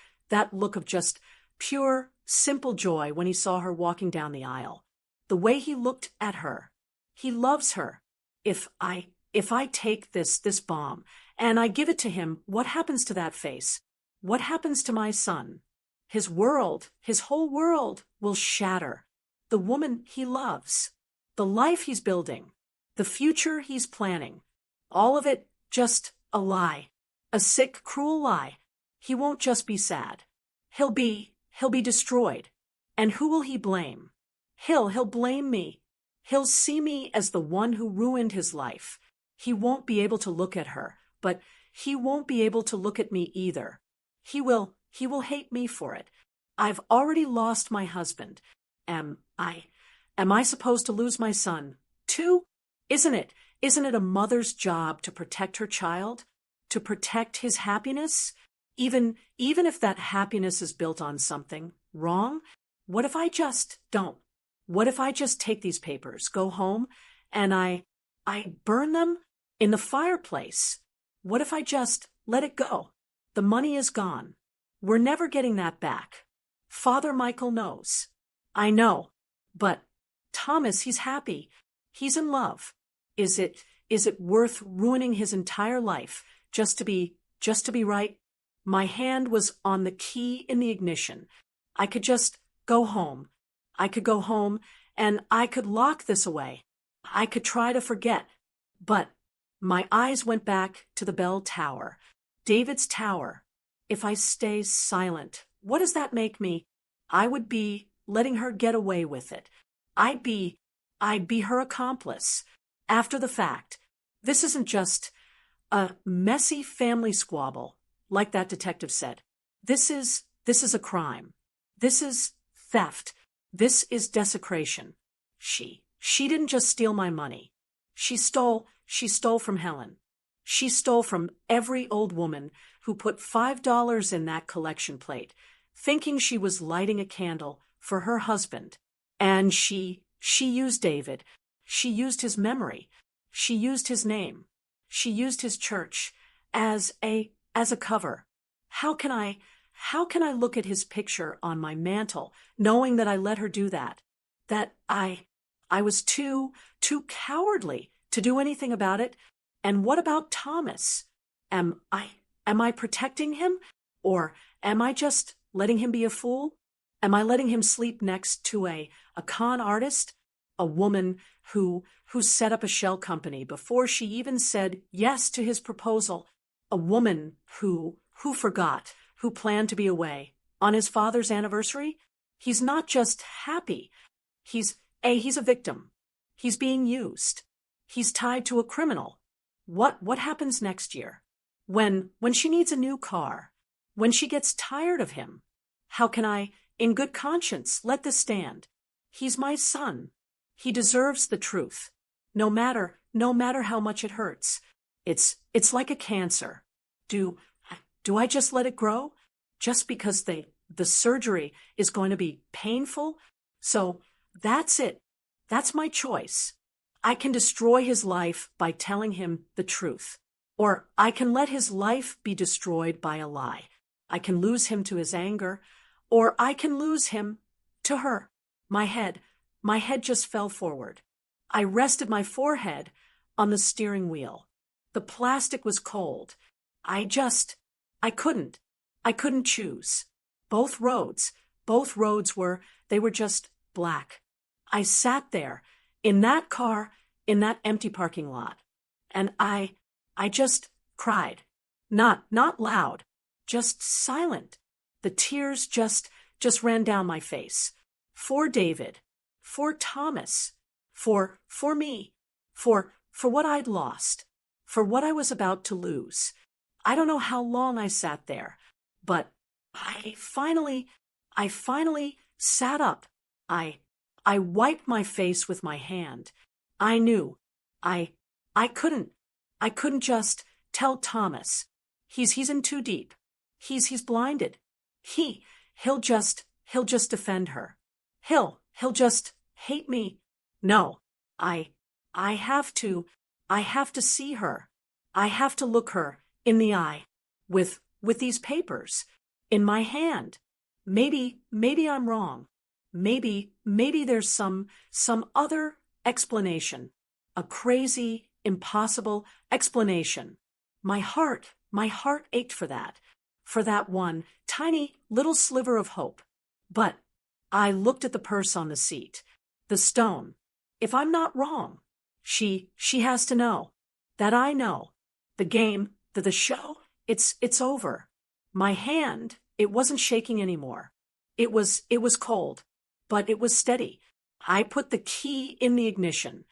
of just pure, simple joy when he saw her walking down the aisle. The way he looked at her. He loves her. If I take this bomb and I give it to him, what happens to that face? What happens to my son? His world, his whole world will shatter. The woman he loves, the life he's building, the future he's planning, all of it just a lie, a sick, cruel lie. He won't just be sad. He'll be destroyed. And who will he blame? He'll blame me. He'll see me as the one who ruined his life. He won't be able to look at her, but he won't be able to look at me either. He will hate me for it. I've already lost my husband. Am I supposed to lose my son, too? Isn't it a mother's job to protect her child? To protect his happiness? Even if that happiness is built on something wrong? What if I just don't? What if I just take these papers, go home, and I burn them in the fireplace? What if I just let it go? The money is gone. We're never getting that back. Father Michael knows. I know. But Thomas, he's happy. He's in love. Is it worth ruining his entire life just to be right? My hand was on the key in the ignition. I could just go home. I could go home and I could lock this away. I could try to forget. But my eyes went back to the bell tower, David's tower. If I stay silent, what does that make me? I would be letting her get away with it. I'd be her accomplice. After the fact, this isn't just a messy family squabble, like that detective said. This is a crime. This is theft. This is desecration. She didn't just steal my money. She stole from Helen. She stole from every old woman who put $5 in that collection plate, thinking she was lighting a candle for her husband. And she used David. She used his memory. She used his name. She used his church as a cover. How can I look at his picture on my mantle, knowing that I let her do that? That I was too cowardly to do anything about it? And what about Thomas? Am I protecting him? Or am I just letting him be a fool? Am I letting him sleep next to a con artist? A woman who set up a shell company before she even said yes to his proposal? A woman who forgot, who planned to be away on his father's anniversary? He's not just happy. He's a victim. He's being used. He's tied to a criminal. What happens next year? When she needs a new car? When she gets tired of him? How can I, in good conscience, let this stand? He's my son. He deserves the truth, no matter how much it hurts. It's like a cancer. Do I just let it grow? Just because the surgery is going to be painful? So that's it. That's my choice. I can destroy his life by telling him the truth. Or I can let his life be destroyed by a lie. I can lose him to his anger, or I can lose him to her. My head just fell forward. I rested my forehead on the steering wheel. The plastic was cold. I couldn't choose. Both roads they were just black. I sat there, in that car, in that empty parking lot, and I just cried. Not loud, just silent. The tears just ran down my face. For David, for Thomas, for me, for what I'd lost, for what I was about to lose. I don't know how long I sat there, but I finally sat up. I wiped my face with my hand. I knew. I couldn't just tell Thomas. He's in too deep. He's blinded. He'll just defend her. He'll just hate me. No, I have to see her. I have to look her in the eye with these papers in my hand. Maybe I'm wrong. Maybe there's some other explanation, a crazy, impossible explanation. My heart ached for that one tiny little sliver of hope. But I looked at the purse on the seat, the stone. If I'm not wrong, she has to know that I know. The game, the show, it's over. My hand, it wasn't shaking anymore. It was cold, but it was steady. I put the key in the ignition.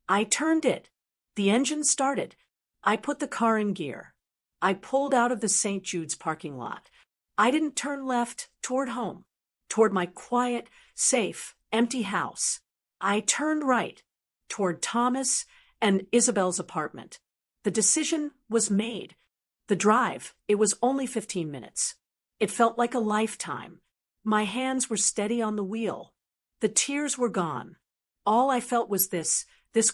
I turned it. The engine started. I put the car in gear. I pulled out of the St. Jude's parking lot. I didn't turn left toward home, toward my quiet, safe, empty house. I turned right, toward Thomas and Isabel's apartment. The decision was made. The drive, it was only 15 minutes. It felt like a lifetime. My hands were steady on the wheel. The tears were gone. All I felt was this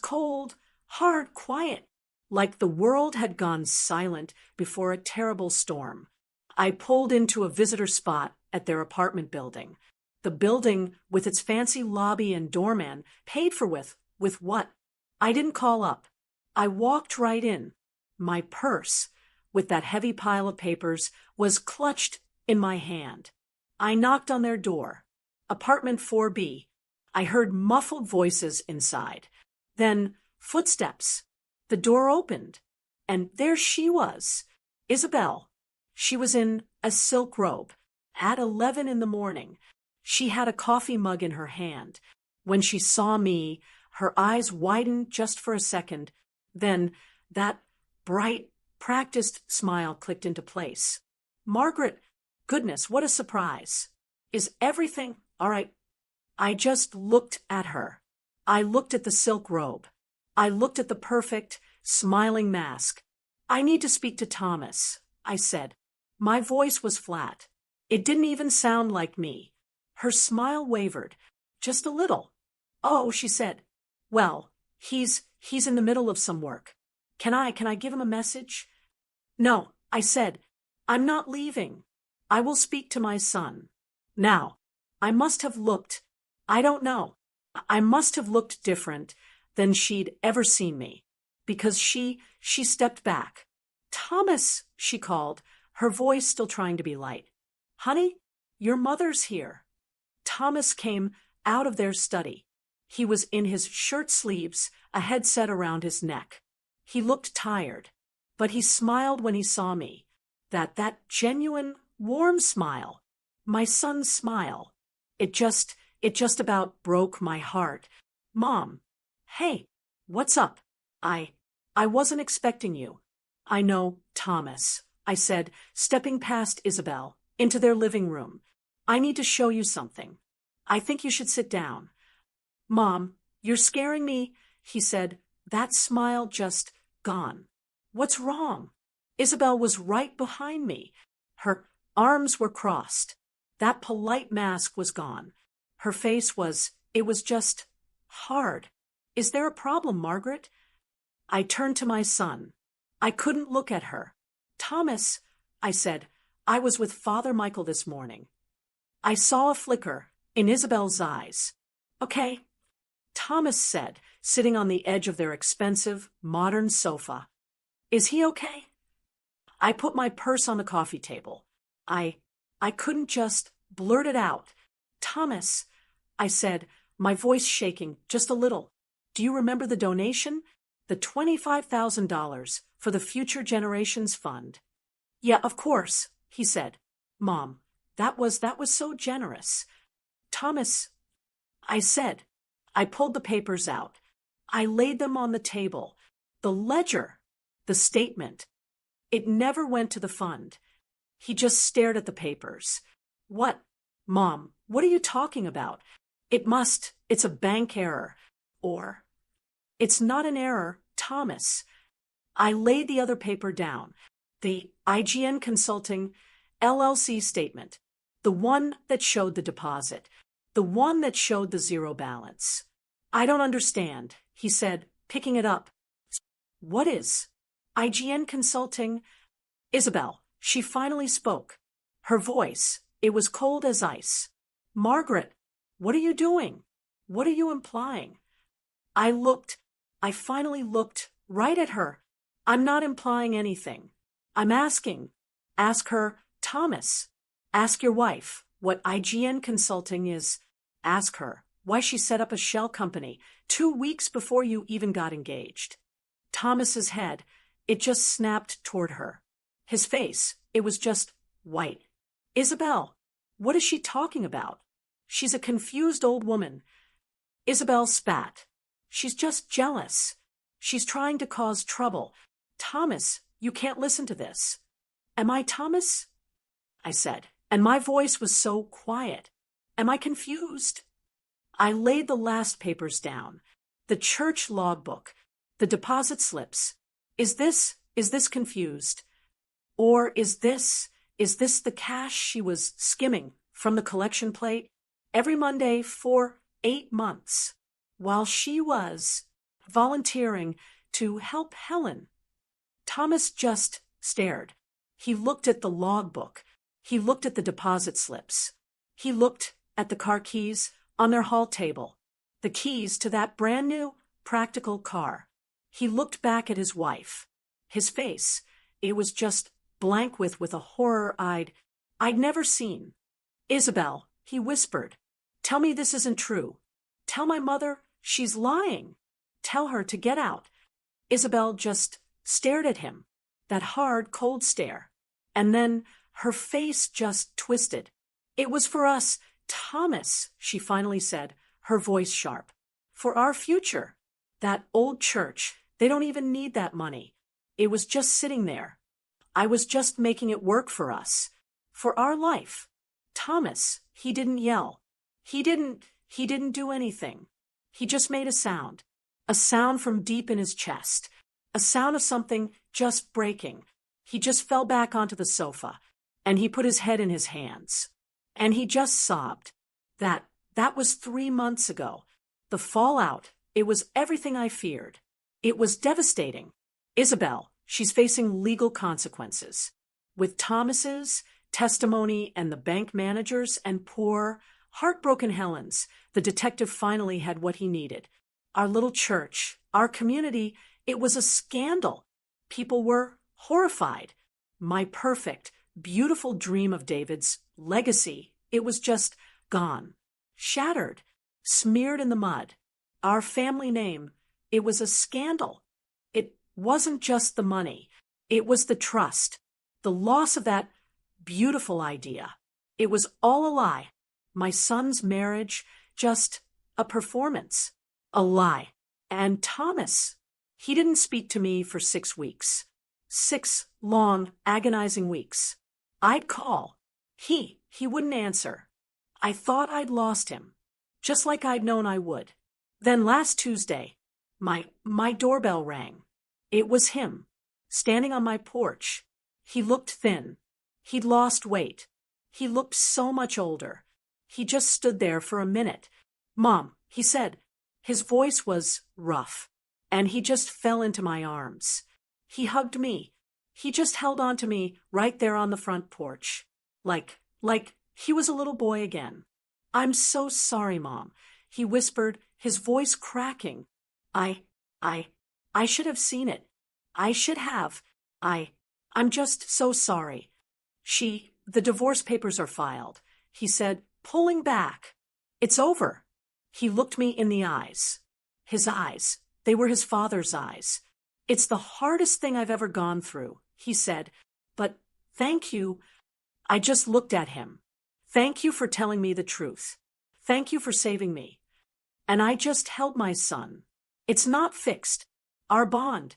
cold, hard quiet, like the world had gone silent before a terrible storm. I pulled into a visitor spot at their apartment building. The building, with its fancy lobby and doorman, paid for with what? I didn't call up. I walked right in. My purse, with that heavy pile of papers, was clutched in my hand. I knocked on their door. Apartment 4B. I heard muffled voices inside. Then footsteps. The door opened, and there she was, Isabel. She was in a silk robe. At 11 in the morning, she had a coffee mug in her hand. When she saw me, her eyes widened just for a second. Then that bright, practiced smile clicked into place. Margaret, goodness, what a surprise. Is everything all right? I just looked at her. I looked at the silk robe. I looked at the perfect, smiling mask. I need to speak to Thomas, I said. My voice was flat. It didn't even sound like me. Her smile wavered, just a little. Oh, she said. Well, he's in the middle of some work. Can I give him a message? No, I said. I'm not leaving. I will speak to my son. Now, I must have looked, I don't know. I must have looked different than she'd ever seen me, because she stepped back. Thomas, she called, her voice still trying to be light. Honey, your mother's here. Thomas came out of their study. He was in his shirt sleeves, a headset around his neck. He looked tired, but he smiled when he saw me. That genuine, warm smile. My son's smile. It just about broke my heart. Mom, hey, what's up? I wasn't expecting you. I know, Thomas, I said, stepping past Isabel, into their living room. I need to show you something. I think you should sit down. Mom, you're scaring me, he said, that smile just gone. What's wrong? Isabel was right behind me. Her arms were crossed. That polite mask was gone. Her face was just hard. Is there a problem, Margaret? I turned to my son. I couldn't look at her. Thomas, I said, I was with Father Michael this morning. I saw a flicker in Isabel's eyes. Okay, Thomas said, sitting on the edge of their expensive, modern sofa. Is he okay? I put my purse on the coffee table. I couldn't just blurt it out. Thomas, I said, my voice shaking just a little. Do you remember the donation? The $25,000 for the Future Generations Fund. Yeah, of course, he said. Mom, that was so generous. Thomas, I said. I pulled the papers out. I laid them on the table. The ledger, the statement. It never went to the fund. He just stared at the papers. What? Mom, what are you talking about? It's a bank error. Or, it's not an error, Thomas. I laid the other paper down. The IGN Consulting LLC statement. The one that showed the deposit. The one that showed the zero balance. I don't understand, he said, picking it up. What is? IGN Consulting? Isabel, she finally spoke. Her voice, it was cold as ice. Margaret, what are you doing? What are you implying? I finally looked right at her. I'm not implying anything. I'm asking. Ask her, Thomas. Ask your wife what IGN Consulting is. Ask her why she set up a shell company 2 weeks before you even got engaged. Thomas's head, it just snapped toward her. His face, it was just white. Isabel, what is she talking about? She's a confused old woman. Isabel spat. She's just jealous. She's trying to cause trouble. Thomas, you can't listen to this. Am I Thomas? I said, and my voice was so quiet. Am I confused? I laid the last papers down. The church logbook, the deposit slips. Is this confused? Or is this the cash she was skimming from the collection plate every Monday for 8 months while she was volunteering to help Helen? Thomas just stared. He looked at the logbook. He looked at the deposit slips. He looked at the car keys on their hall table, the keys to that brand new, practical car. He looked back at his wife. His face, it was just blank with a horror I'd never seen. Isabel, he whispered, tell me this isn't true. Tell my mother she's lying. Tell her to get out. Isabel just stared at him, that hard, cold stare. And then her face just twisted. It was for us, Thomas, she finally said, her voice sharp. For our future. That old church, they don't even need that money. It was just sitting there. I was just making it work for us. For our life. Thomas, he didn't yell. He didn't do anything. He just made a sound from deep in his chest, a sound of something just breaking. He just fell back onto the sofa, and he put his head in his hands. And he just sobbed. That was 3 months ago. The fallout, it was everything I feared. It was devastating. Isabel, she's facing legal consequences. With Thomas's testimony and the bank managers and poor, heartbroken Helen's, the detective finally had what he needed. Our little church, our community, it was a scandal. People were horrified. My perfect, beautiful dream of David's legacy, it was just gone, shattered, smeared in the mud. Our family name, it was a scandal. It wasn't just the money. It was the trust, the loss of that beautiful idea. It was all a lie. My son's marriage, just a performance, a lie. And Thomas, he didn't speak to me for 6 weeks. 6 long, agonizing weeks. I'd call. He wouldn't answer. I thought I'd lost him, just like I'd known I would. Then last Tuesday, my doorbell rang. It was him, standing on my porch. He looked thin. He'd lost weight. He looked so much older. He just stood there for a minute. Mom, he said. His voice was rough, and he just fell into my arms. He hugged me. He just held on to me right there on the front porch. Like he was a little boy again. I'm so sorry, Mom, he whispered, his voice cracking. I, I, I should have seen it. I should have. I'm just so sorry. The divorce papers are filed, he said, pulling back. It's over. He looked me in the eyes. His eyes, they were his father's eyes. It's the hardest thing I've ever gone through, he said, but thank you. I just looked at him. Thank you for telling me the truth. Thank you for saving me. And I just held my son. It's not fixed. Our bond.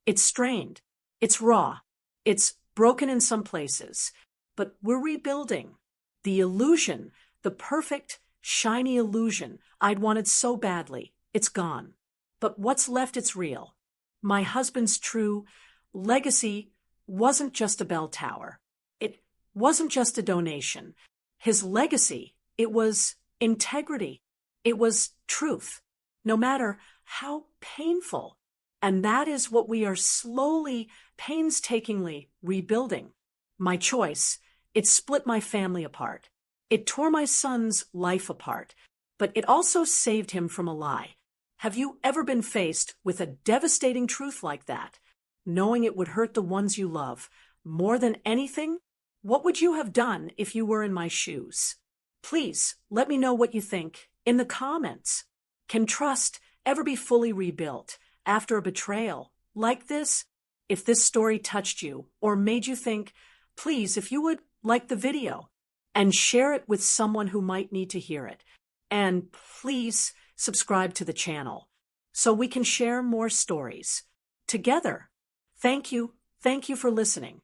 It's strained. It's raw. It's broken in some places. But we're rebuilding. The illusion, the perfect, shiny illusion I'd wanted so badly, it's gone. But what's left, it's real. My husband's true legacy wasn't just a bell tower. It wasn't just a donation. His legacy, it was integrity. It was truth, no matter how painful. And that is what we are slowly, painstakingly rebuilding. My choice, it split my family apart. It tore my son's life apart, but it also saved him from a lie. Have you ever been faced with a devastating truth like that, knowing it would hurt the ones you love more than anything? What would you have done if you were in my shoes? Please let me know what you think in the comments. Can trust ever be fully rebuilt after a betrayal like this? If this story touched you or made you think, please, if you would like the video and share it with someone who might need to hear it. And please subscribe to the channel so we can share more stories together. Thank you. Thank you for listening.